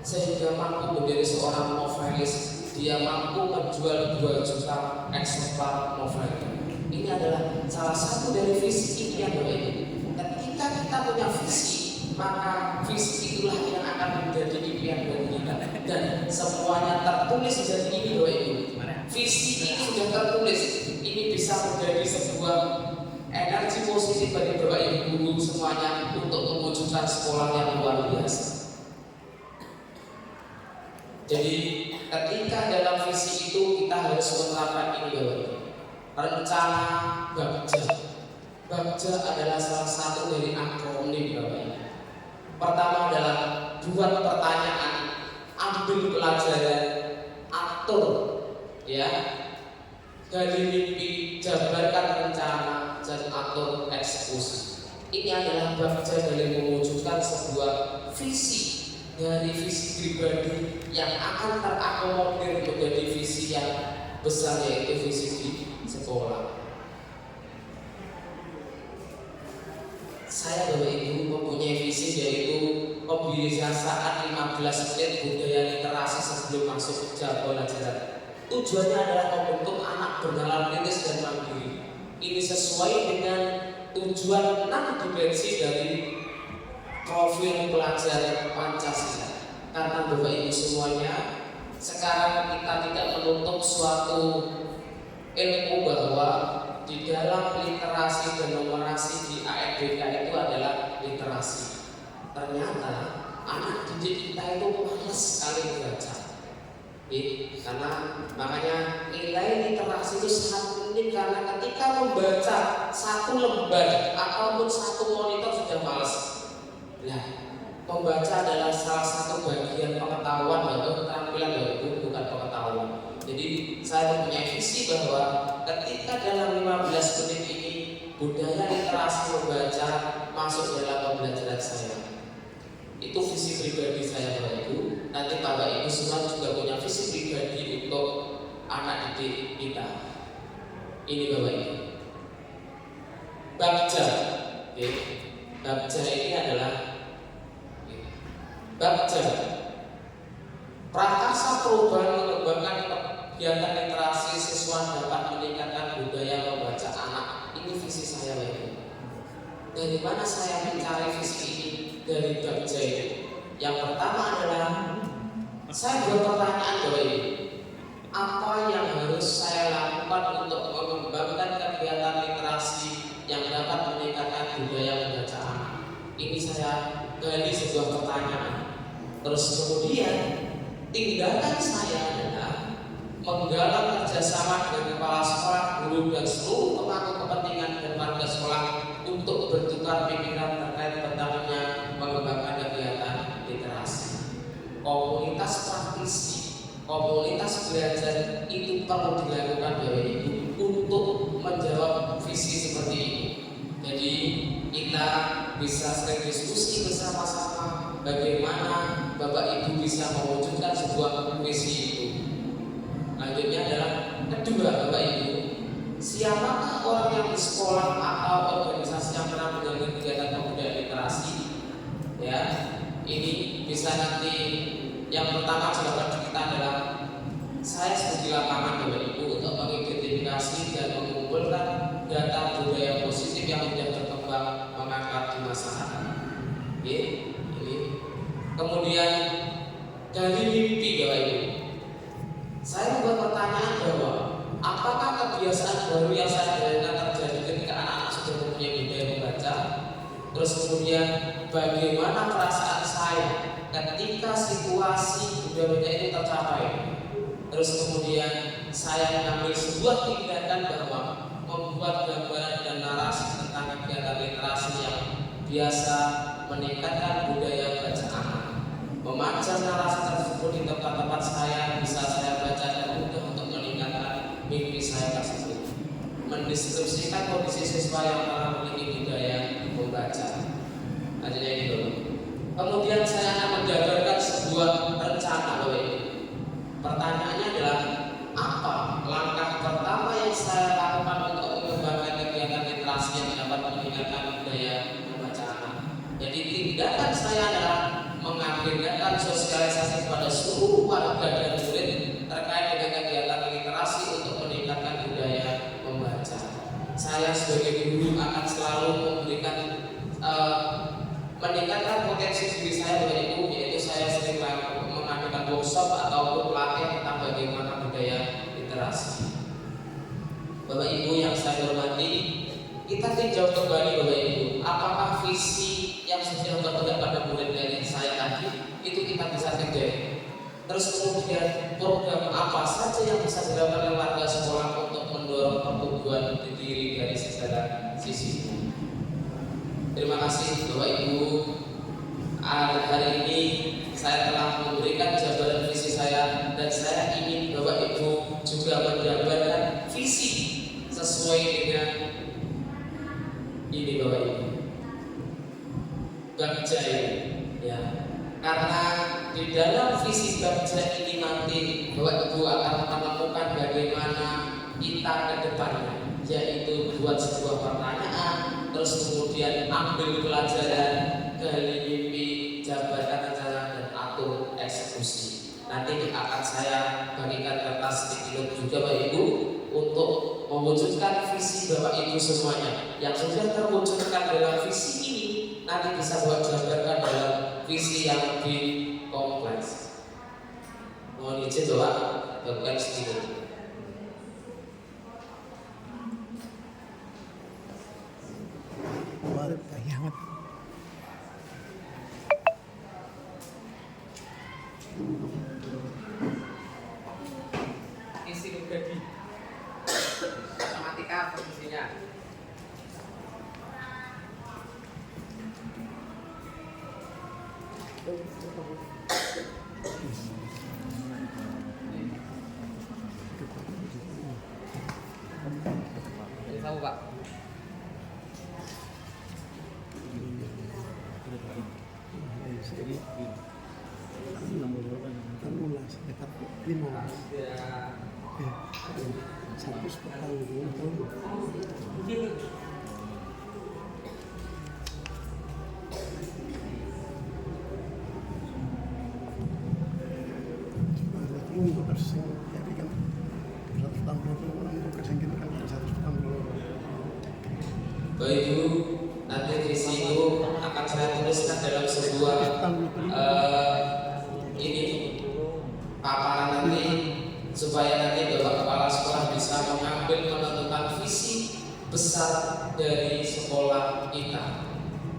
sehingga mampu menjadi seorang novelis. Dia mampu menjual 2 juta eksemplar novel. Ini adalah salah satu dari visi impian Bapak Ibu. Ketika kita punya visi, maka visi itulah yang akan menjadi impian bagi kita. Dan semuanya tertulis jadi ini Bapak Ibu. Visi ini sudah tertulis. Ini bisa menjadi sebuah energi positif bagi Bapak Ibu guru semuanya untuk mewujudkan sekolah yang luar biasa. Jadi ketika dalam visi itu kita harus menerapkan ini Bapak Ibu. Rencana Bagja. Bagja adalah salah satu dari akronim Bapak Ibu. Pertama adalah buat pertanyaan, ambil pelajaran, atur, ya, dari mimpi, jabarkan rencana, dan atur eksekusi. Ini adalah Bagja dari mewujudkan sebuah visi dari visi pribadi yang akan terakomodir menjadi visi yang besar, yaitu visi di sekolah. Saya Bapak Ibu mempunyai visi yaitu pembiasaan 15 menit budaya literasi sebelum masuk ke jam pelajaran. Tujuannya adalah membentuk anak bernalar kritis dan mandiri. Ini sesuai dengan tujuan 6 dimensi dari profil pelajar Pancasila. Karena Bapak Ibu semuanya, sekarang kita tidak menutup suatu ilmu bahwa di dalam literasi dan numerasi di AEBK itu adalah literasi. Ternyata anak didik kita itu malas sekali membaca. Karena makanya nilai literasi itu sangat penting, karena ketika membaca 1 lembar ataupun 1 monitor sudah malas. Nah, membaca adalah salah satu bagian pengetahuan atau keterampilan baru, bukan pengetahuan. Jadi saya mempunyai visi bahwa ketika dalam 15 menit ini budaya literasi membaca masuk dalam pembelajaran saya. Itu visi pribadi saya Bapak Ibu. Nanti Bapak Ibu semua juga punya visi pribadi untuk anak didik kita. Ini Bapak Ibu. Bagja, Bagja ini adalah Bagja prakarsa perubahan mengembangkan kegiatan literasi siswa dapat meningkatkan budaya membaca anak. Ini visi saya Bapak Ibu. Dari mana saya mencari visi ini? Dari Bagja ini. Yang pertama adalah saya buat pertanyaan Bapak Ibu. Apa yang harus saya lakukan untuk mengembangkan kegiatan literasi yang dapat meningkatkan budaya membaca anak? Ini saya gali sebuah pertanyaan. Terus kemudian tindakan saya adalah menggalang kerjasama dengan kepala sekolah, guru dan seluruh pemangku kepentingan dan warga sekolah untuk bertukar pikiran terkait pentingnya mengembangkan kegiatan literasi. Komunitas praktisi, komunitas belajar itu perlu dilakukan Bapak Ibu untuk menjawab visi seperti ini. Jadi kita bisa sering diskusi bersama-sama bagaimana Bapak Ibu bisa mewujudkan sebuah visi itu. Lanjutnya adalah kedua Bapak Ibu, siapakah orang yang di sekolah atau organisasi yang pernah menjalankan kegiatan kebudayaan literasi? Ya, ini bisa nanti yang pertama jawaban kita adalah saya sedang di lapangan Bapak Ibu untuk mengidentifikasi dan mengumpulkan data budaya positif yang sudah berkembang mengangkat di masyarakat. Oke, ini. Kemudian dari mimpi Bapak Ibu, saya membuat pertanyaan bahwa apakah kebiasaan baru yang saya jalankan terjadi ketika anak-anak sudah mempunyai budaya membaca? Terus kemudian bagaimana perasaan saya ketika situasi budaya itu tercapai? Terus kemudian saya mengambil sebuah tindakan bahwa membuat gambaran dan narasi tentang kegiatan literasi yang biasa meningkatkan budaya baca anak. Memajang narasi tersebut di tempat-tempat saya bisa saya baca dan mudah untuk meningkatkan mimpi saya tersebut. Mendeskripsikan kondisi siswa yang telah memiliki budaya membaca. Lanjutnya ini dulu. Kemudian saya akan menjabarkan sebuah rencana Bapak Ibu. Pertanyaannya adalah apa langkah pertama yang saya lakukan untuk mengembangkan kegiatan literasi yang dapat meningkatkan budaya membaca anak. Jadi tindakan saya adalah mengagendakan sosialisasi kepada seluruh warga dan murid terkait dengan kegiatan literasi untuk meningkatkan budaya membaca. Saya sebagai guru akan selalu memberikan meningkatkan potensi diri saya Bapak Ibu, yaitu saya sering mengadakan workshop ataupun pelatihan tentang bagaimana budaya literasi. Bapak Ibu yang saya hormati, kita tinjau kembali Bapak Ibu, apakah visi yang sudah terpegang pada murid dari saya tadi itu kita bisa kerjain. Terus kemudian program apa saja yang bisa dilakukan oleh warga sekolah untuk mendorong pertumbuhan diri dari segala sisi. Terima kasih Bapak Ibu. Hari ini saya telah memberikan jawaban visi saya dan saya ingin Bapak Ibu juga menjabarkan visi sesuai dengan ini Bapak Ibu. Bagja ini, ya. Karena di dalam visi Bagja ini nanti Bapak Ibu akan menemukan bagaimana kita ke depannya, yaitu buat sebuah pertanyaan, terus kemudian ambil pelajaran, gali mimpi, jabarkan rencana dan atur eksekusi. Nanti akan saya bagikan kertas stick juga Bapak Ibu untuk mewujudkan visi Bapak Ibu semuanya yang sudah terwujudkan dalam visi ini. Nanti bisa buat jabarkan dalam visi yang lebih kompleks. Mohon izin Bapak, bagikan sedikit. Isi pribadi, matematika posisinya. Ini tahu Pak. Satu seperti Bapak Ibu, nanti visi itu akan saya tuliskan dalam sebuah paparan nanti, supaya nanti Bapak Kepala Sekolah bisa menentukan visi besar dari sekolah kita,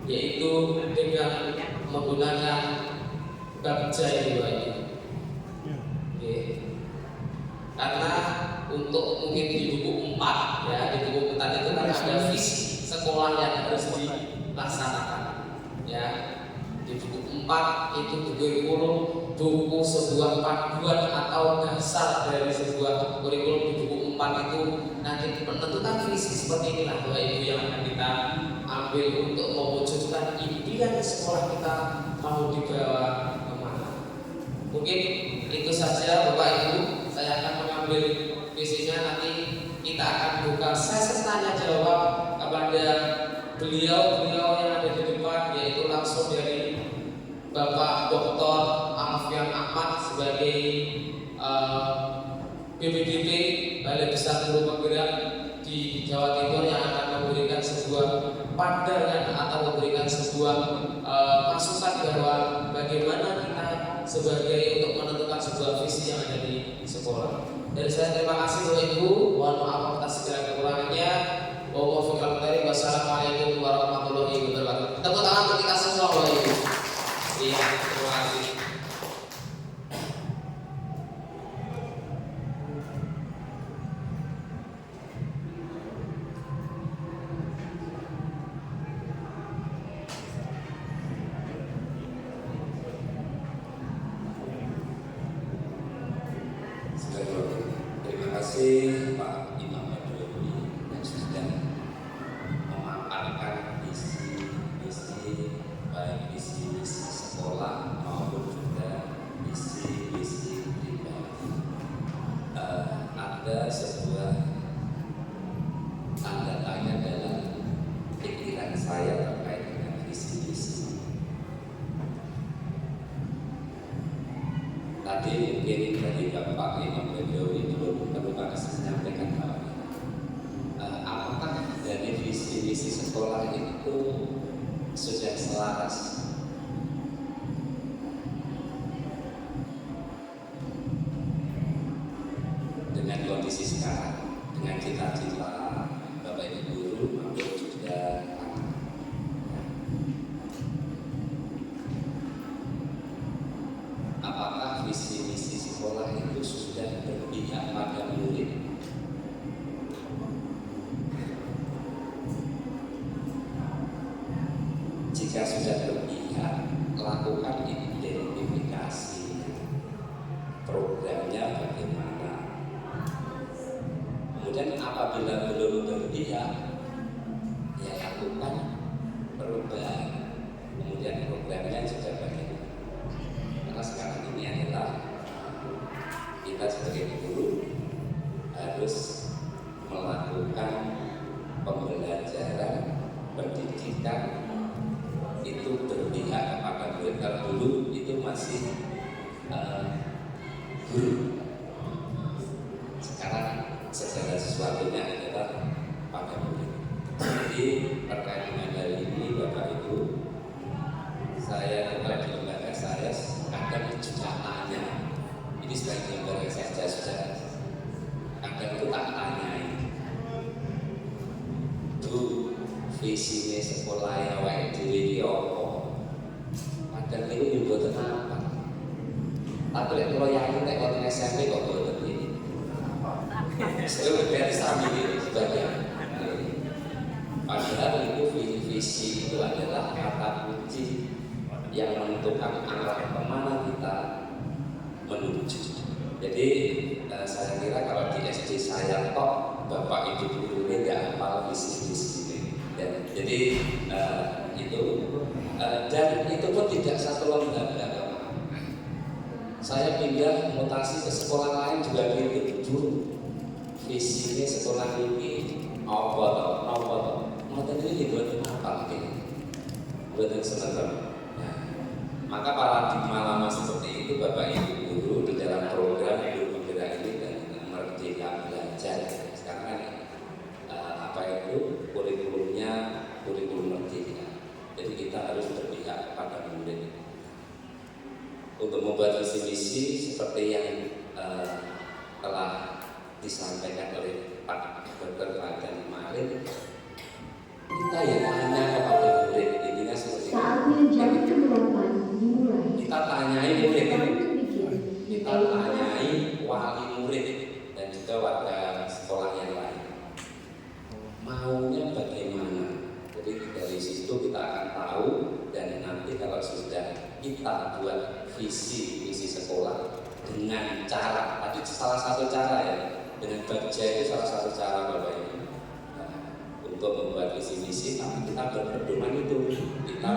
yaitu dengan menggunakan Babjai Bapak Ibu. Karena untuk mungkin di buku 4 ya, di buku 4 itu kan ada visi sekolah yang harus dilaksanakan ya. Di buku 4 itu buku sebuah panduan atau dasar dari sebuah kurikulum. Di buku 4 itu nanti menentukan visi seperti inilah Bapak Ibu yang akan kita ambil untuk mewujudkan impian sekolah kita mau dibawa kemana. Mungkin itu saja Bapak Ibu. Saya akan mengambil visinya, nanti kita akan buka sesi tanya jawab kepada beliau yang ada di depan, yaitu langsung dari Bapak Dr. Alfian Ahmad sebagai BPDP Balai Besar Guru Penggerak di Jawa Timur, yang akan memberikan sebuah pandangan atau memberikan sebuah masukan bahwa bagaimana kita sebagai untuk menentukan sebuah visi yang ada di sekolah. Dari saya terima kasih Bapak Ibu, mohon maaf atas segala kekurangannya. Wassalamualaikum warahmatullahi wabarakatuh. Tepuk tangan untuk kita semua Bapak Ibu. Iya, terima kasih. Terima kasih Pak Imam Badroni yang sudah memaparkan visi-misi, baik visi-misi sekolah maupun juga visi-misi pribadi. Ada sebuah tanda tanya dalam pikiran saya terkait dengan visi-misi. Tadi mungkin dari Bapak Imam Badroni belum perlu menyampaikan bahwa apakah dari visi-misi sekolah itu sudah selaras dengan kondisi sekarang, dengan cita-cita Bapak Ibu guru maupun juga anak. Apakah visi-misi sekolah itu sudah berpihak pada murid? Jika sudah berpihak, lakukan identifikasi programnya bagaimana. Kemudian apabila belum berpihak, ya lakukan perubahan. Kemudian programnya juga bagaimana. Karena sekarang ini adalah kita sebagai guru harus melakukan pembelajaran pendidikan itu berpihak kepada murid. Kalau dulu itu masih guru, sekarang segala sesuatunya adalah pada murid. Jadi terkait dengan hal ini Bapak Ibu, saya tetap di lembaga saya kadang juga tanya, ini sebagai lembaga saja sudah kadang itu tak tanyai, Bu, visi sekolah yang awake dhewe iki apa? Kadang itu mboten apa. Tapi lek kula yakin nek wonten SMP kok mboten iki. Saya dari sami sebagian. Padahal itu visi itu adalah kata kunci yang menentukan arah kemana kita menuju. Jadi saya kira kalau di SD saya kok Bapak Ibu guru ini nggak hafal visi-visi ini. Jadi itu dan itu pun tidak satu lembaga. Saya pindah mutasi ke sekolah lain juga gitu dulu. visi sekolah ini apa toh? Ngoten iki dibuat apa iki? Buatan sebentar. Nah, maka paradigma lama seperti itu Bapak Ibu guru di dalam program Guru Penggerak ini dan Merdeka Belajar. Sekarang kan apa itu kurikulumnya kurikulum merdeka. Jadi kita harus berpihak kepada murid untuk membuat visi misi seperti yang telah disampaikan oleh Pak Dr. Raden kemarin. Kita yang tanya kepada murid intinya seperti Saatnya jam ke-8 dimulai. kita tanyai murid, Time to begin. kita tanyai wali murid dan juga warga sekolah yang lain. Maunya bagaimana? Jadi dari situ kita akan tahu dan nanti kalau sudah kita buat visi misi sekolah dengan cara, tadi salah satu cara ya, dengan bagja itu salah satu cara Bapak Ibu untuk membuat visi misi, tapi kita berpedoman itu kita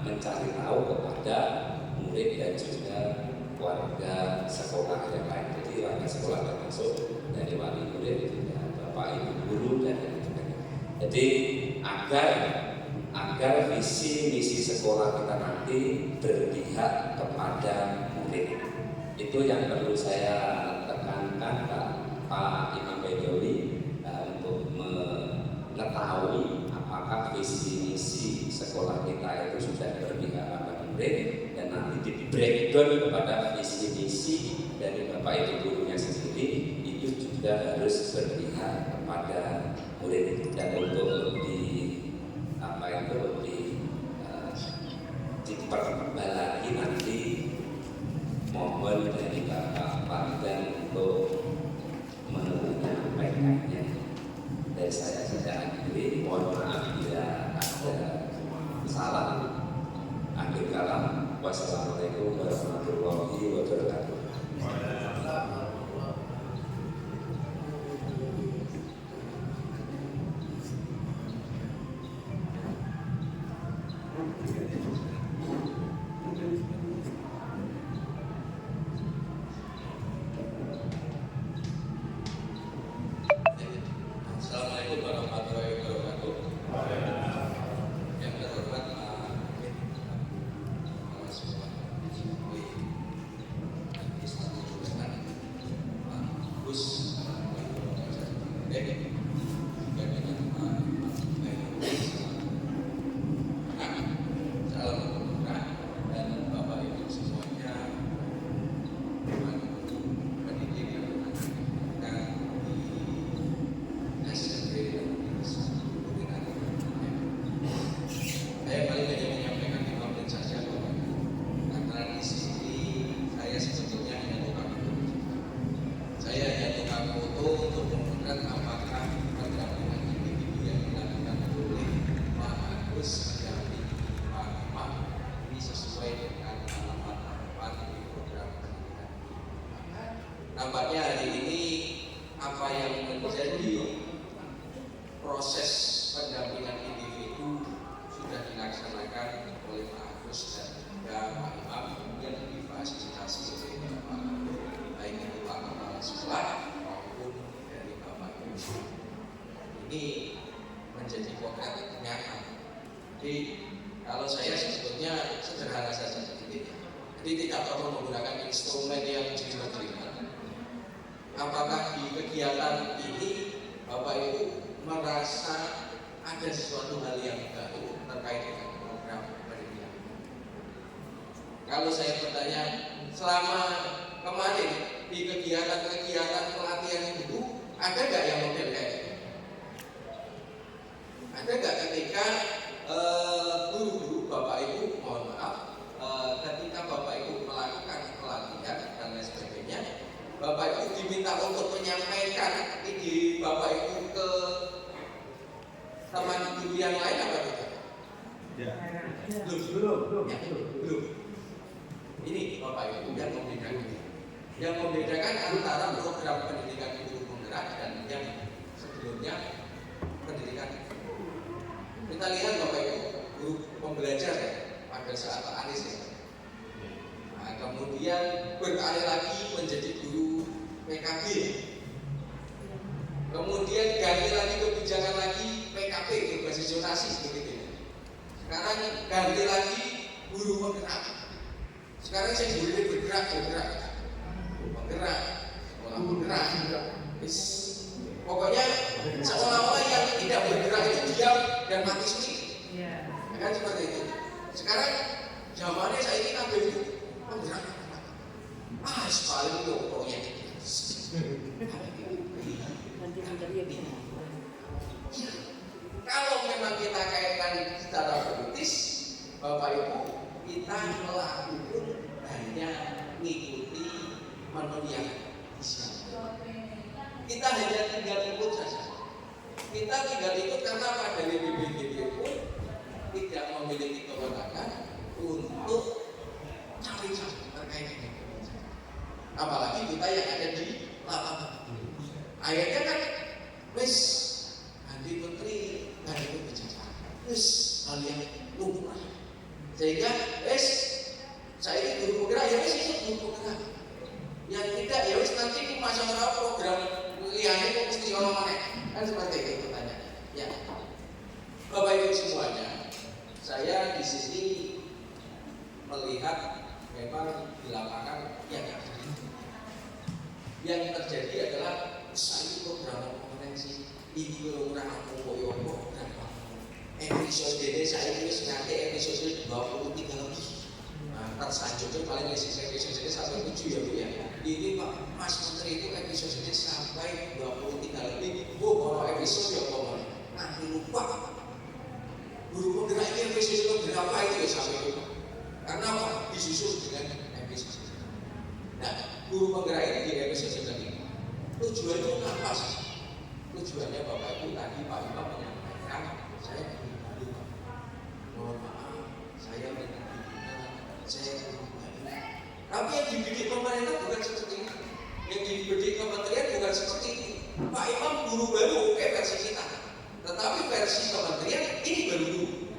mencari tahu kepada murid dan juga warga sekolah yang lain. Jadi warga sekolah termasuk dari wali murid juga Bapak Ibu guru dan lain sebagainya. Jadi agar visi misi sekolah kita nanti berpihak kepada murid. Itu yang perlu saya tekankan Pak Imam Bedowi untuk mengetahui apakah visi misi sekolah kita itu sudah berpihak kepada murid dan nanti di breakdown kepada visi misi dari Bapak Ibu gurunya sendiri itu juga harus berpihak kepada murid dan untuk lebih diperbalaki nanti mohon dari Bapak Pangdam untuk menyampaikannya. Dari saya akhiri, mohon maaf bila ada salah. Akhir kalam, wassalamualaikum warahmatullahi wabarakatuh. Assalamualaikum warahmatullahi wabarakatuh. Yang terhormat Nampaknya hari ini apa yang menjadi proses pendampingan individu sudah dilaksanakan oleh Pak Agus dan juga Pak Imam yang difasilitasi oleh Bapak baik itu Pak Kepala Sekolah maupun dari Bapak Ibu. Ini menjadi konkret nyata. Jadi kalau saya sebetulnya sederhana saja sedikit. Jadi tidak perlu menggunakan instrumen yang jelimet-jelimet. Apakah di kegiatan ini Bapak Ibu merasa ada sesuatu hal yang baru terkait dengan program pendidikan? Kalau saya bertanya, selama kemarin di kegiatan-kegiatan pelatihan itu ada nggak yang model kayak gitu? Ada nggak ketika guru-guru Bapak Ibu, mohon maaf, ketika Bapak Ibu melakukan pelatihan dan lain sebagainya, Bapak Ibu diminta untuk menyampaikan ide Bapak Ibu ke teman guru yang lain apa tidak? Ya. Belum. Ini Bapak Ibu yang membedakan. Yang membedakan antara program pendidikan guru penggerak dan yang sebelumnya pendidikan. Kita lihat Bapak Ibu guru pembelajar ya, pada saat Pak Anies ya. Nah, kemudian beralih lagi menjadi guru PKB. Kemudian ganti lagi kebijakan lagi PKP, berbasis zonasi begitu ya. Sekarang ganti lagi guru penggerak. Sekarang saya boleh bergerak, penggerak, sekolah penggerak. Pokoknya seolah-olah yang tidak bergerak itu diam dan mati suri. Kan seperti itu. Sekarang zamannya saya ini kabel itu penggerak. Paling itu proyek. Kalau memang kita kaitkan secara politis, Bapak Ibu, kita melakukan hanya mengikuti menu yang disiapkan. Kita hanya tinggal ikut saja. Kita tinggal ikut karena apa? Dari BPBD pun tidak memiliki kewenangan untuk cawe-cawe terkait dengan kebijakan. Apalagi kita yang ada di lapangan. Akhirnya kan, wis ganti menteri, ganti kebijakan, wis kalian lumrah. Sehingga wis saya ini guru penggerak, ya wis itu guru penggerak. Yang tidak, ya wis nanti masalah program liane kok mesti ono maneh. Kan seperti itu pertanyaannya. Ya. Bapak Ibu semuanya, saya di sini melihat memang di lapangan yang terjadi adalah saya program konferensi ini orang aku koyo program episode ini saya ini nanti episode 23 lebih. Tersanjung paling episode ini sampai 7 ya Bu ya. Ini Pak Mas Menteri itu episode ini sampai 23 lebih. Bu kalau episode ya ngomong nanti lupa. Guru penggerak ini episode berapa itu ya sampai lupa. Karena apa? Disusul dengan episode. Nah, guru penggerak ini di episode tadi tujuannya apa sih? Tujuannya Bapak Ibu tadi Pak Imam menyampaikan saya lupa. Mohon maaf, saya minta saya lupa. Tapi yang dibidik pemerintah bukan seperti itu. Yang dibidik kementerian bukan seperti itu. Pak Imam guru baru, oke versi kita. Tetapi versi kementerian ini baru dulu.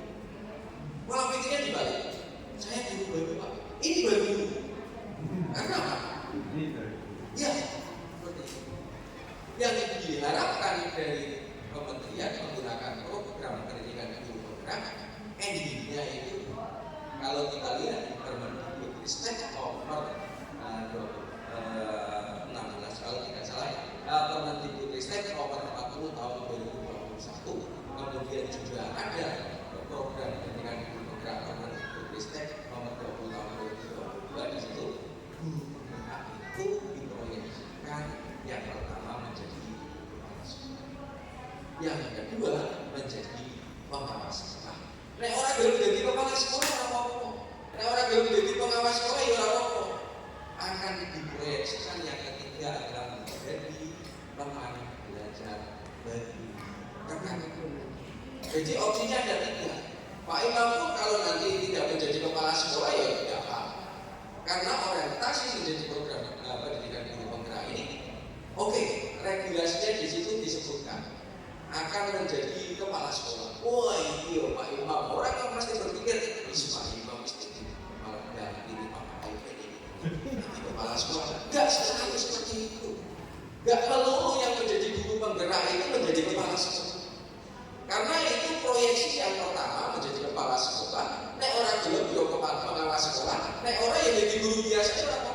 Pola pikirnya dibalik. Saya guru baru Pak, ini baru dulu. Karena apa? Ya, seperti itu. Yang diharapkan dari kementerian menggunakan program pendidikan guru penggerak, endingnya itu kalau kita lihat di Permendikbudristek nomor 16 kalau tidak salah ya, Permendikbudristek nomor 40 tahun 2021. Kemudian juga ada program pendidikan guru penggerak Permendikbudristek nomor 20 tahun 2022. Di situ itu diproyeksikan yang pertama menjadi kepala sekolah, yang kedua menjadi pengawas sekolah. Nek orang belum jadi kepala sekolah apa-apa. Nek orang belum jadi pengawas sekolah ya apa-apa. Akan diproyeksikan yang ketiga adalah menjadi teman belajar bagi rekan. Jadi opsinya ada tiga. Pak Imam pun kalau nanti tidak menjadi kepala sekolah ya tidak apa. Karena orientasi menjadi program pendidikan guru penggerak ini, oke, regulasinya di situ disebutkan akan menjadi kepala sekolah. Wah iya Pak Imam, orang kan pasti berpikir, Pak Imam mesti malah ini Pak ini kepala sekolah. Gak selalu seperti itu. Gak melulu yang menjadi guru penggerak itu menjadi kepala sekolah. Karena itu proyeksi yang pertama menjadi kepala sekolah. Nek orang belum yo kepala pengawas sekolah, nek orang yang jadi guru biasa itu apa?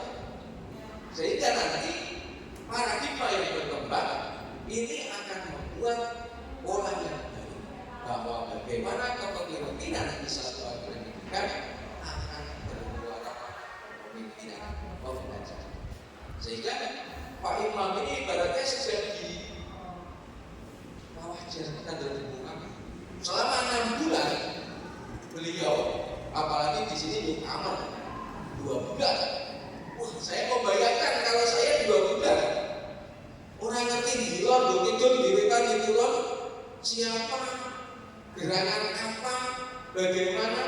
Sehingga nanti paradigma yang berkembang ini akan membuat pola yang baru bahwa bagaimana kepemimpinan di satuan pendidikan akan bermuara kepemimpinan pembelajar. Sehingga Pak Imam ini ibaratnya sudah di bawah jabatan dan hubungan selama 6 bulan beliau, apalagi di sini di kamar 2 bulan. Wah, saya mau bayangkan kalau saya 2 bulan orang ngerti di luar, di wetan di luar siapa, gerakan apa, bagaimana,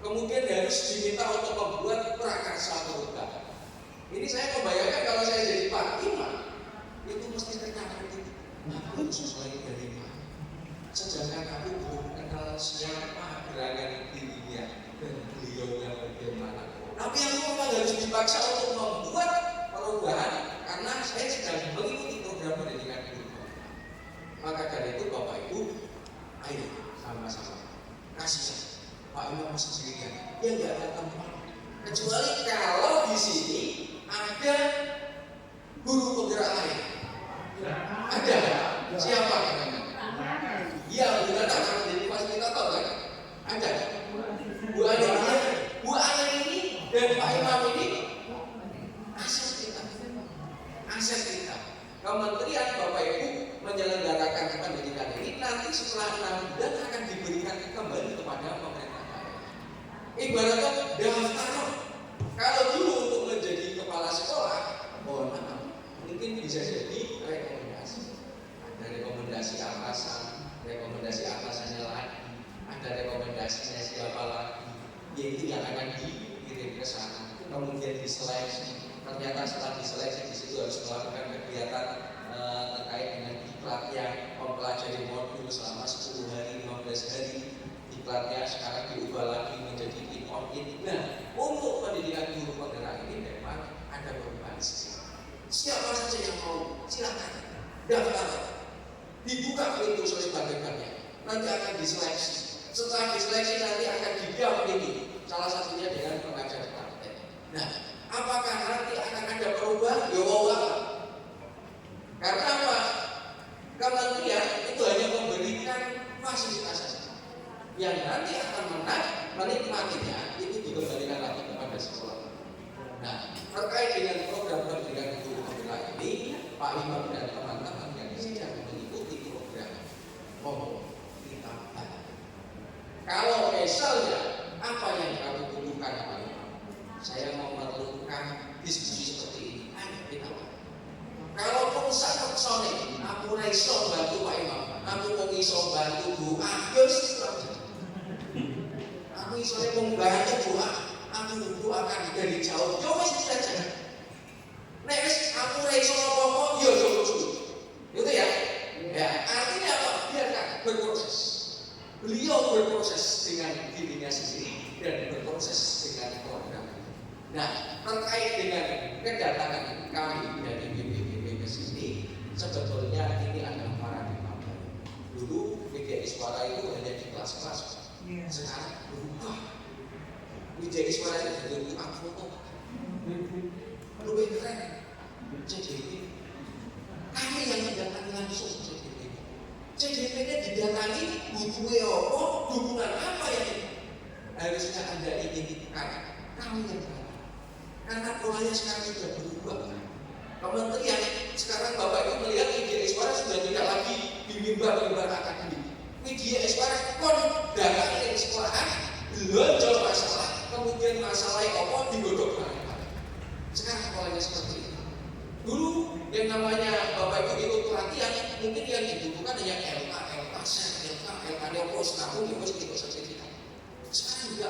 kemudian harus diminta untuk membuat prakarsa program. Ini saya membayangkan kalau saya jadi Pak Imam itu mesti terkadang itu aku sesuai dari mana. Sedangkan aku belum kenal siapa gerakan dirinya dan beliaunya bagaimana. Tapi aku memang harus dipaksa untuk membuat perubahan karena saya sedang mengikuti program pendidikan guru. Maka dari itu Bapak Ibu, ayo sama-sama kasih Pak Imam masih sendirian, ya nggak ada tempat. Kecuali kalau di sini ada guru penggerak lain. Ada? Siapa namanya? Iya, benar tak akan jadi fasilitator kan? Ada. Bu Ana ini dan Pak Imam ini aset kita. Kementerian Bapak Ibu menyelenggarakan pendidikan ini nanti setelah 6 bulan akan diberikan kembali kepada pemerintah daerah. Ibaratnya daftar. Kalau dulu untuk menjadi kepala sekolah, mohon maaf, mungkin bisa jadi rekomendasi. Ada rekomendasi atasannya lagi, ada rekomendasinya siapa lagi. Yaitu yang akan dikirim ke sana, kemudian diseleksi. Ternyata setelah diseleksi di situ harus melakukan kegiatan terkait dengan diklatnya, mempelajari modul selama 10 hari, 15 hari. Diklatnya sekarang diubah lagi menjadi in-on-in. Nah, untuk pendidikan guru penggerak ini memang ada perubahan sistem. Siapa saja yang mau, silakan daftar. Dibuka pintu sebagai-bagiannya. Nanti akan diseleksi. Setelah diseleksi nanti akan didampingi. Salah satunya dengan pengajar praktek. Nah, apakah nanti akan ada perubahan? Ya Allah. Karena apa? Kementerian itu hanya memberikan fasilitas saja. Yang nanti akan menikmatinya itu dikembalikan lagi kepada sekolah. Nah, terkait dengan program pendidikan guru penggerak ini, Pak Imam dan teman-teman yang sedang mengikuti program, kita tanya. Kalau misalnya apa yang kamu butuhkan Pak Imam, saya mau memerlukan diskusi seperti ini. Ayo kita. Kalau pun sangat sore, aku iso bantu Pak Imam, aku mau iso bantu Bu Agus, aku iso membantu Bu aku akan dari jauh, yo wis saja. Nek wis aku iso apa-apa, yo coba. Itu ya. Ya, artinya apa? Biarkan berproses. Beliau berproses dengan dirinya sendiri dan berproses dengan program. Nah, terkait dengan kedatangan kami dari BPBP ke sini, sebetulnya ini adalah paradigma baru. Dulu PGI Suara itu hanya di kelas-kelas, sekarang berubah. PGI Suara itu jadi foto, lebih keren. CDP, kami yang mendatangi langsung CDP. CDP-nya didatangi butuhnya apa, dukungan apa yang harusnya Anda inginkan, kami yang datang. Karena polanya sekarang sudah berubah. Kementerian sekarang Bapak Ibu melihat media Suara sudah tidak lagi di mimbar-mimbar akademik. Media Suara kon datang ke sekolahan, belanja masalah, kemudian masalah apa digodok lagi. Sekarang polanya seperti itu. Dulu yang namanya Bapak Ibu ikut pelatihan, mungkin yang dibutuhkan hanya LK, namun ikut sertifikat. Sekarang juga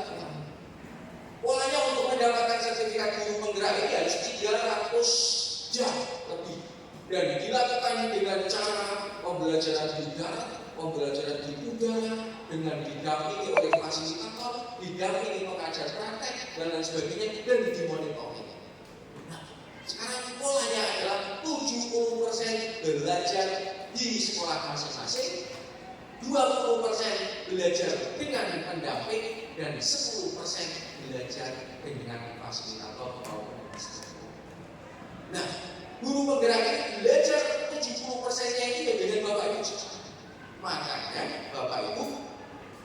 polanya untuk mendapatkan sertifikat guru penggerak ini harus 300 jam lebih, dan dilakukan dengan cara pembelajaran di darat, pembelajaran di udara, dengan didampingi oleh fasilitator, didampingi pengajar praktek dan lain sebagainya, dan dimonitori. Nah, sekarang polanya adalah 70% belajar di sekolah masing-masing, 20% belajar dengan pendamping, dan 10% belajar dengan fasilitator maupun instruktur. Nah, guru penggerak ini belajar 70%-nya ini dengan Bapak Ibu. Makanya Bapak Ibu,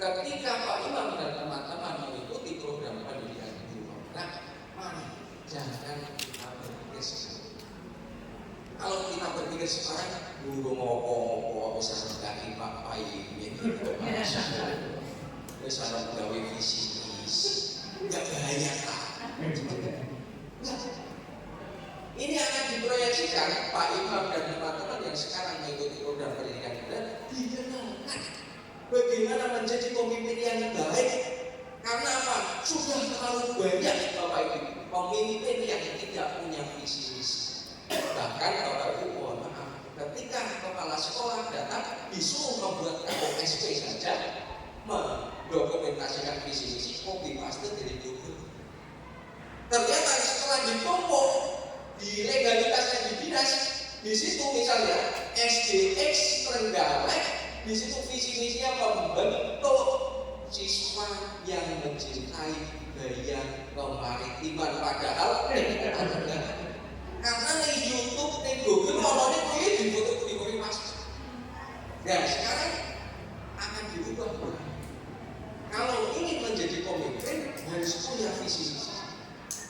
ketika Pak Imam dan teman-teman mengikuti program pendidikan guru penggerak, mari jangan kita berpikir sekarang. Kalau kita berpikir sekarang, guru ngopo-ngopo bisa mendaki Pak Pai ini, bisa menggawe visi nggak bahaya lah. Ini akan diproyeksikan Pak Imam dan teman-teman yang sekarang mengikuti program pendidikan kita dikenalkan bagaimana menjadi pemimpin yang baik. Karena apa? Sudah terlalu banyak Bapak Ibu pemimpin yang tidak punya visi misi. Bahkan Bapak Ibu mohon maaf, ketika kepala sekolah datang disuruh membuat KOSP saja, mendokumentasikan visi misi, kopi paste dari guru. Ternyata setelah ditumpuk di legalitasnya di dinas, di situ misalnya SDX Trenggalek di situ visi misinya membentuk siswa yang mencintai gaya kemaritiman, padahal karena di YouTube, di Google, orangnya kuliah di foto mas. Dan sekarang akan diubah. Kalau ingin menjadi pemimpin harus punya visi misi.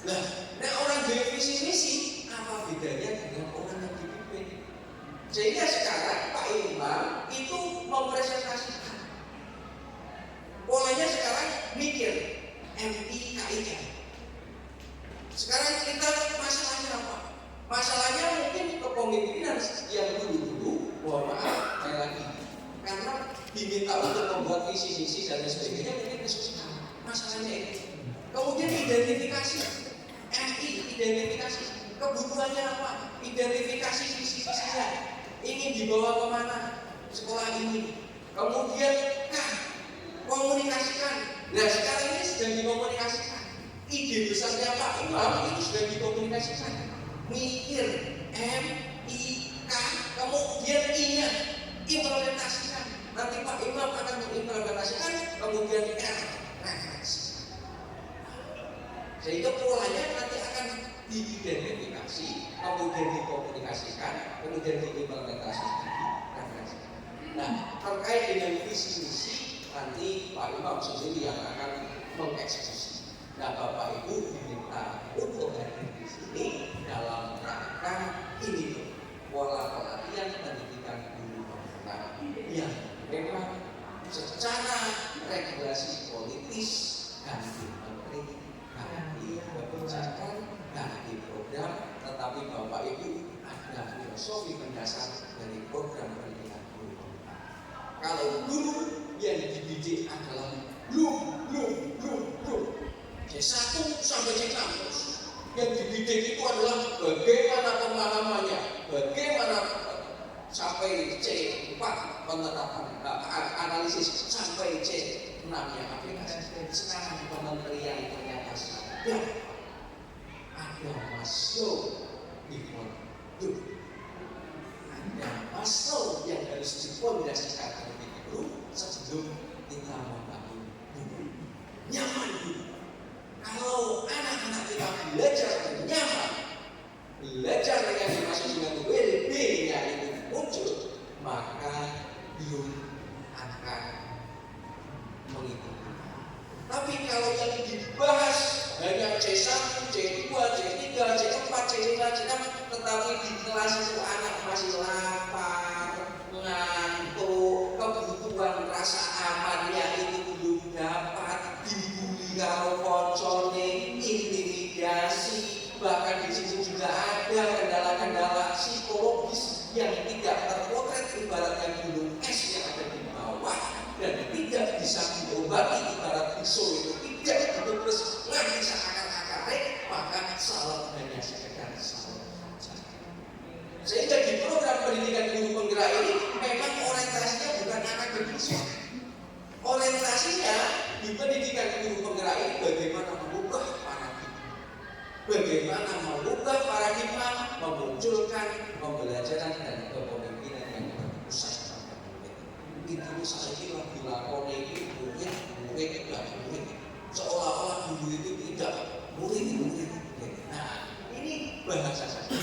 Nah orang punya visi misi apa bedanya dengan orang yang dipimpin? Sehingga sekarang Pak Imam itu mempresentasikan. Polanya sekarang mikir MIKIK. Sekarang kita masalahnya apa? Masalahnya mungkin kepemimpinan yang dulu, mohon maaf, saya lagi. Karena diminta untuk membuat visi misi dan sebagainya mungkin kesulitan. Masalahnya ini. Kemudian identifikasi, identifikasi kebutuhannya apa? Identifikasi visi-visinya. Ingin dibawa kemana sekolah ini? Kemudian komunikasikan. Nah sekarang ini sedang dikomunikasikan. Ide besarnya Pak Imam itu sudah dikomunikasikan. Mikir MIK, kemudian I-nya implementasikan. Nanti Pak Imam akan mengimplementasikan, kemudian referensi. Sehingga polanya nanti akan diidentifikasi, kemudian dikomunikasikan, kemudian diimplementasikan, referensi. Nah, terkait dengan visi misi, nanti Pak Imam sendiri yang akan mengeksekusi. Nah, Bapak Ibu diminta untuk hadir di sini dalam rangka ini pola pelatihan pendidikan guru pembina yang memang secara regulasi politis ganti menteri, ganti kebijakan, ganti program, tetapi Bapak Ibu ada filosofi mendasar dari program pendidikan guru pembina. Kalau guru yang dididik adalah belum. C1 sampai C6 yang dididik itu adalah bagaimana pemahamannya, bagaimana sampai C4 penetapan analisis sampai C6 yang aplikasi. Sekarang kementerian ternyata ada masuk di foto, ada masuk yang harus dipondasikan terlebih dahulu sebelum kita membangun nyaman dulu. Kalau anak-anak kita belajar nyaman, belajar yang dimaksud dengan well-being-nya itu muncul, maka belum akan mengikuti. Tapi kalau yang dibahas hanya C1, C2, C3, C4, C5, C6, tetapi di kelas itu anak masih lapar, ngantuk, kebutuhan rasa amannya itu belum dapat, dibully kalau koncone, intimidasi, bahkan di situ juga ada kendala-kendala psikologis yang tidak terpotret, ibaratnya gunung es yang ada di bawah dan tidak bisa diobati, ibarat pisau itu tidak betul terus lagi seakan-akan, maka salah hanya sekedar salah saja. Sehingga di program pendidikan guru penggerak ini memang orientasinya bukan akademis. Orientasinya di pendidikan guru penggerak ini bagaimana mengubah paradigma, memunculkan pembelajaran dan kepemimpinan yang berpusat pada murid. Itu saya kira dilakoni ini murid dan murid. Seolah-olah guru itu tidak murid. Nah, ini bahasa saja.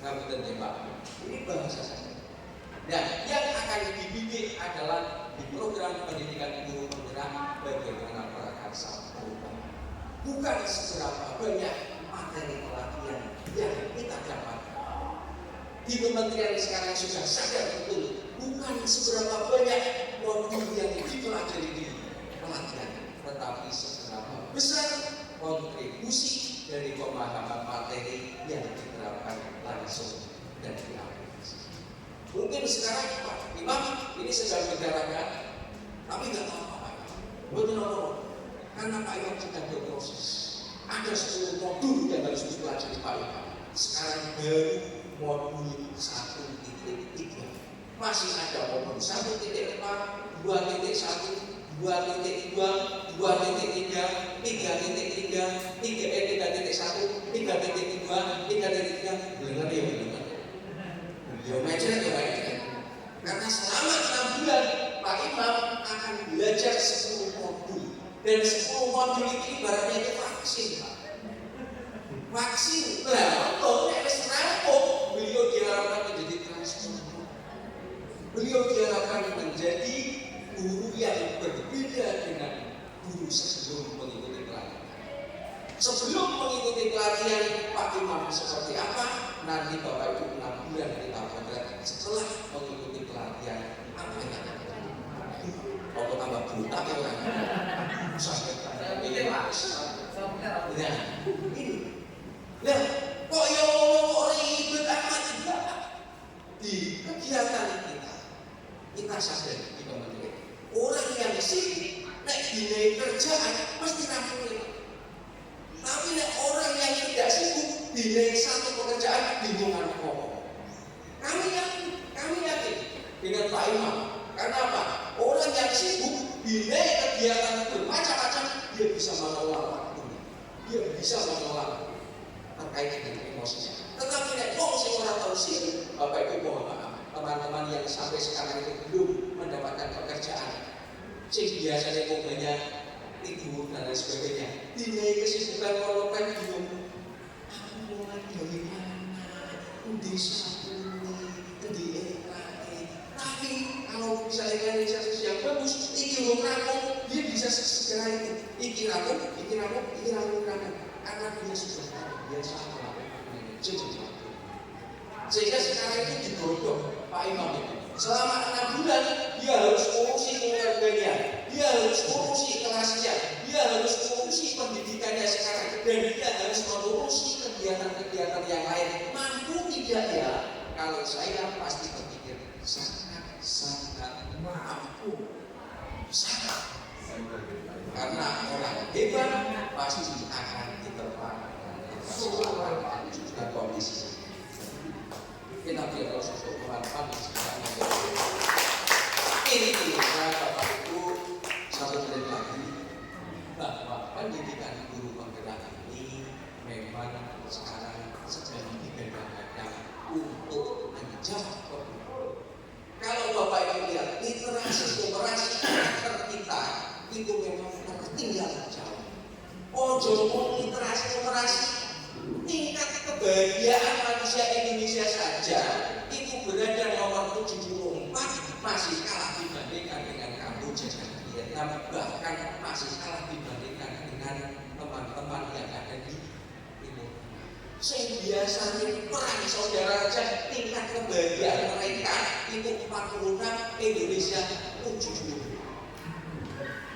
Kamu tentu Pak. Ini bahasa saja. Dan yang akan dibidik adalah di program pendidikan guru penggerak bagaimana prakarsa perubahan. Bukan seberapa banyak materi pelatihan yang kita dapatkan. Di kementerian sekarang sudah sadar betul, bukan seberapa banyak modul yang dipelajari di pelatihan, tetapi seberapa besar kontribusi dari pemahaman materi yang diterapkan langsung dan diaplikasi. Mungkin sekarang Pak Imam ini sedang berdarakan, tapi nggak tahu apa-apa. Betul, karena Pak Imam sedang berproses. Ada 10 modul yang harus dipelajari Pak Imam. Sekarang baru modul 1.3. Masih ada modul 1.5, 2.1, 2.2, 2.3, 3.3, 3.1, 3.2, 3.3. Benar ya benar. Ya mecet. Karena selama 6 bulan Pak Imam akan belajar 10 modul. Dan 10 modul itu ibaratnya itu vaksin, Pak. Vaksin, nah, kalau wis rampung, beliau diharapkan menjadi transformator. Beliau diharapkan menjadi guru yang berbeda dengan guru sebelum mengikuti pelatihan. Sebelum mengikuti pelatihan Pak Imam seperti apa, nanti Bapak Ibu 6 bulan kita potret. Setelah mengikuti pelatihan, apa yang akan terjadi? Kalau tambah buta ya orang. Ini Pak. Ya, ini. Nah, kok ya Allah ribet amat juga di kegiatan kita sadar di kementerian. Orang yang sibuk naik dinilai kerjaan pasti rampung. Tapi orang yang tidak sibuk dinilai satu pekerjaan bingung apa. Kami yakin dengan Pak Imam. Karena apa? Orang yang sibuk dinilai kegiatan bermacam-macam, dia bisa mengelola waktunya, dia bisa mengelola terkait dengan emosinya. Tetapi orang tahu sih, Bapak Ibu mohon maaf, teman-teman yang sampai sekarang itu belum mendapatkan pekerjaan, sing biasanya banyak tidur dan lain sebagainya. Dinilai kesibukan kalau pengen bingung, aku mulai dari mana, desa ini, tapi kalau misalnya realisasi yang bagus, iki rampung, dia bisa segera itu. Iki rampung. Karena dia sudah biasa melakukan sesuatu. Sehingga sekarang itu digodok Pak Imam itu. Selama 6 bulan dia harus urusi keluarganya, dia harus urusi kelasnya, dia harus urusi pendidikannya sekarang, dan dia harus mengurusi kegiatan-kegiatan yang lain. Mampu tidak ya? Kalau saya pasti berpikir sangat mampu, sangat. Karena orang hebat pasti akan diterpa dan juga kondisi. Kita tidak usah memanfaatkan ini Bapak Ibu satu menit lagi bahwa pendidikan guru penggerak ini memang sekarang sedang digadang-gadang untuk menjawab problem. Kalau Bapak Ibu lihat literasi karakter kita itu memang tertinggal jauh. Ojo literasi tingkat kebahagiaan manusia Indonesia saja itu berada nomor 74, masih kalah dibandingkan dengan Kamboja dan Vietnam, bahkan masih kalah dibandingkan dengan teman-teman yang ada di Timur Tengah. Saya biasanya perang saudara saja tingkat kebahagiaan mereka itu 46, Indonesia 70.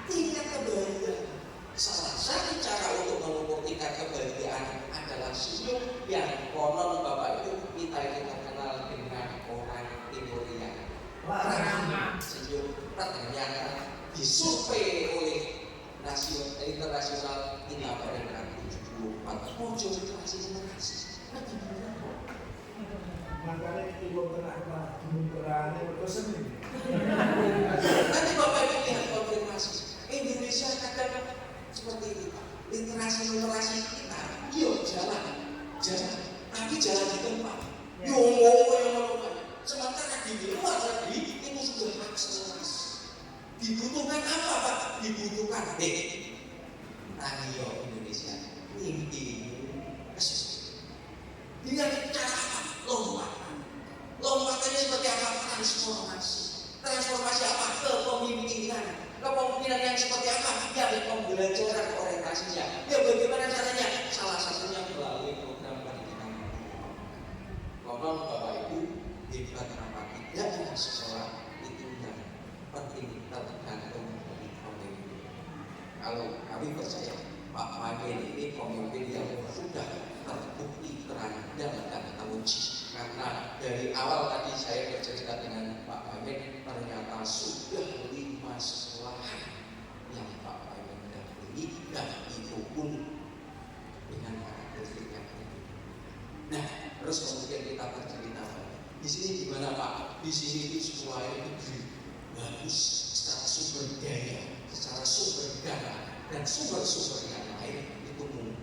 Tingkat kebahagiaan. Salah satu cara untuk mengukur tingkat kebahagiaan adalah senyum yang konon Bapak Ibu kita terkenal dengan orang Timur yang ramah senyum. Ternyata disurvei oleh internasional ini apa dengan 74 muncul literasi. Makanya Timur Tengah berani berdosen. Nanti Bapak Ibu lihat konfirmasi Indonesia kadang seperti itu. Literasi kita, jalan, tapi jalan di tempat. Sementara di luar negeri itu sudah akselerasi. Dibutuhkan apa Pak? Dibutuhkan ayo Indonesia mimpi dengan cara apa? Lombatannya seperti apa? Transformasi apa? Kepemimpinan yang seperti apa? Ya, pembelajaran orientasinya. Ya, bagaimana caranya? Salah satunya melalui program pendidikan. Ngomong Bapak Ibu, hebat apa tidaknya seseorang itu yang penting tergantung dari pemimpin. Kalau kami percaya Pak Magen ini pemimpin yang sudah terbukti terandang dan teruji. Karena dari awal tadi saya bercerita dengan Pak Magen, ternyata sudah 5 sekolahan yang Pak Magen dahului, dan itu pun dengan karakteristik yang berbeda. Nah, terus kemudian kita bercerita di sini gimana Pak? Di sini itu sekolahnya negeri bagus secara sumber daya, secara sumber dana, dan sumber-sumber yang lain itu mumpuni.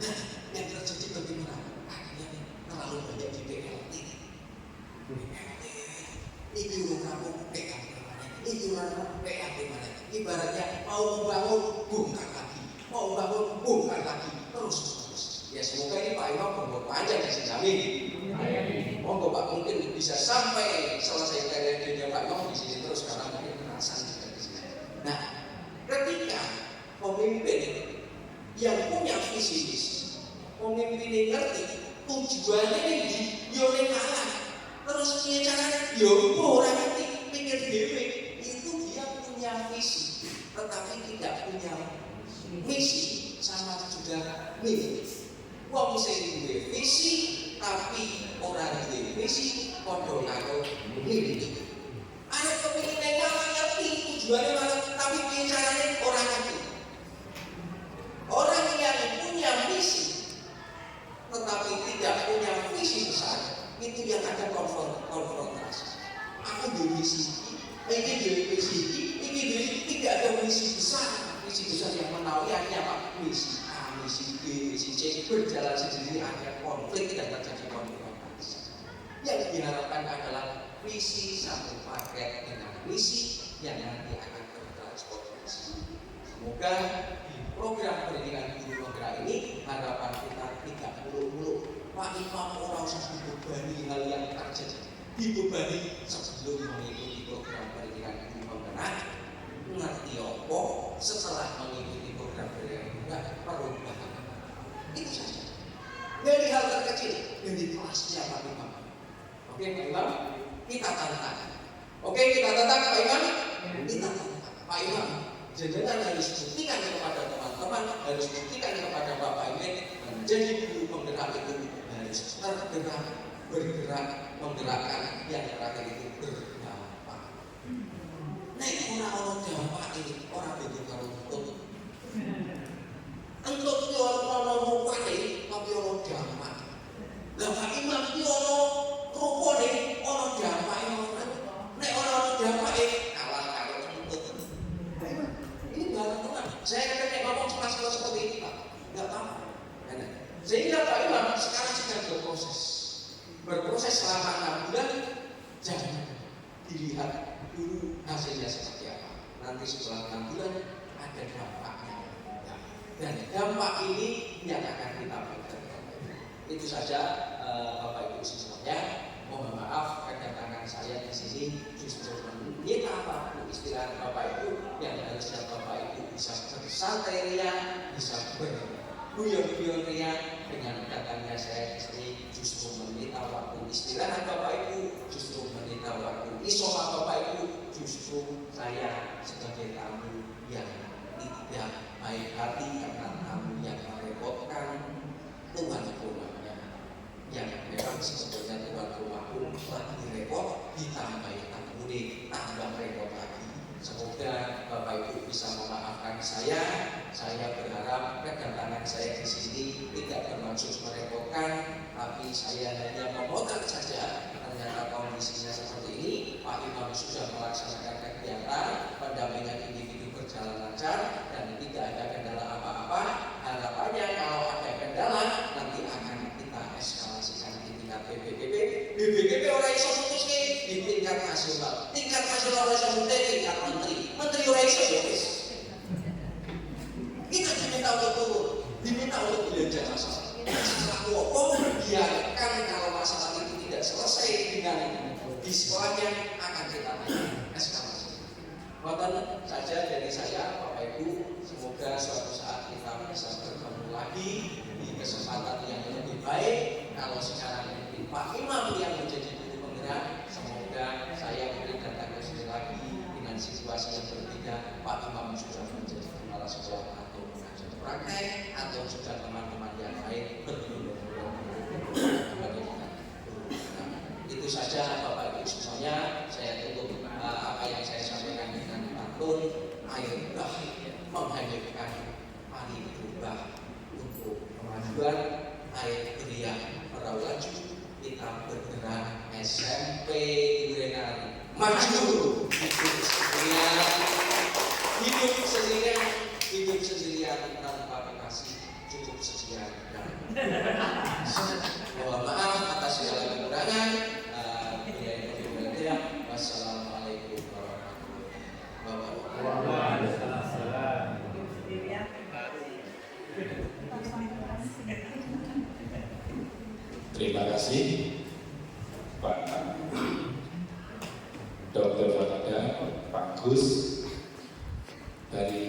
Nah, yang terjadi bagaimana? Akhirnya terlalu banyak di PLT. membangun PAP mana, iuran PAP mana. Ibaratnya mau membangun bongkar lagi, mau membangun bongkar lagi, terus. Ya semoga ini Pak Imam berumur panjang dan dijamin. Monggo Pak, mungkin bisa sampai selesai periodenya Pak Imam di sini terus karena mungkin kerasan juga di sini. Nah, ketika pemimpin yang punya visi misi, pemimpin yang ngerti tujuannya ini yo ning kalah, terus piye caranya yo ora ngerti, pikir dhewe, itu dia punya visi tetapi tidak punya misi, sama juga misi. Wong sing duwe visi tapi ora duwe misi padha karo mimpi. Arep kepengin ngalah ngerti tujuane malah tapi piye carane ora ngerti. Orang yang punya misi tetapi tidak punya visi besar itu yang akan konfrontasi. Aku duwe misi ini duwe misi ini duwe tidak ada misi besar. Misi besar yang menaungi apa? Misi misi B, misi C berjalan sendiri ada konflik dan terjadi konfrontasi. Yang diharapkan adalah misi satu paket dengan misi yang nanti akan bertransformasi. Semoga di program pendidikan guru penggerak ini harapan kita tidak muluk-muluk. Pak Imam orang usah dibebani hal yang terjadi, dibebani sebelum mengikuti program pendidikan guru penggerak. Ngerti apa setelah mengikuti program pendidikan perubahan itu saja dari hal terkecil dari kelasnya Pak Imam. Oke Pak Imam, kita tantang. Oke kita tantang Pak Imam, kita tantang Pak Imam. Jangan harus buktikan kepada teman-teman, harus buktikan kepada Bapak ini menjadi guru penggerak itu harus tergerak, bergerak, menggerakkan yang terakhir itu berdampak. Nek orang dampak ini orang begitu kalau untuk untuk itu orang rupane tapi orang dampak. Lah Pak Imam iki orang rupane orang dampak orang. Nek orang dampak kalah karo untuk. Ini barang teman. Saya kena ngomong kelas seperti ini Pak. Enggak apa-apa. Sehingga Pak Imam sekarang sedang berproses selama 6 bulan. Jangan dilihat dulu hasilnya seperti apa. Nanti setelah 6 bulan ada dampaknya. Dan dampak ini yang akan kita berikan. Itu saja Bapak Ibu semuanya. Mohon maaf kedatangan saya di sini justru menyita waktu istilah Bapak Ibu yang harusnya Bapak Ibu bisa bersantai ria, bisa berguyon-guyon ria. Dengan datangnya saya di sini justru menyita waktu istirahat Bapak Ibu, justru menyita waktu isola Bapak Ibu. Justru saya sebagai tamu yang tidak baik hati karena tamu yang merepotkan tuan rumahnya, yang memang sebetulnya tuan rumah pun lagi repot, ditambah tamu ini tambah repot lagi. Semoga Bapak Ibu bisa memaafkan saya. Saya berharap kedatangan saya di sini tidak bermaksud merepotkan, tapi saya hanya memotret saja. Ternyata kondisinya seperti ini. Pak Imam sudah melaksanakan kegiatan pendampingan individu berjalan lancar dan tidak ada kendala apa-apa. Harapannya kalau ada kendala nanti akan kita eskalasikan di tingkat BPKP. BPKP orang iso mutuske di tingkat nasional. Tingkat nasional orang iso mutuske tingkat menteri. Menteri orang iso ya wis. Kita diminta untuk turun, diminta untuk belajar masalah. Masalah apa? Biarkan kalau masalah itu tidak selesai dengan di sekolahnya akan kita eskalasi. Wonten saja dari saya, Bapak Ibu. Semoga suatu saat kita bisa bertemu lagi di kesempatan yang lebih baik. Kalau sekarang ini Pak Imam yang menjadi guru penggerak, semoga saya boleh datang ke sini lagi dengan situasi yang berbeda. Pak Imam sudah menjadi kepala sekolah atau mengajar praktek atau sudah teman-teman yang lain berbeda-beda. Itu saja Bapak Ibu semuanya. Saya tutup apa yang saya sampaikan dengan pantun air bah menghadirkan mari berubah untuk kemajuan. Air beriak perahu laju, kita bergerak SMP Durenari maju. Hidup sendirian tanpa kekasih cukup sekian. Mohon maaf atas segala kekurangan. Wassalamualaikum kasih Pak Dr. Farida, Pak Gus dari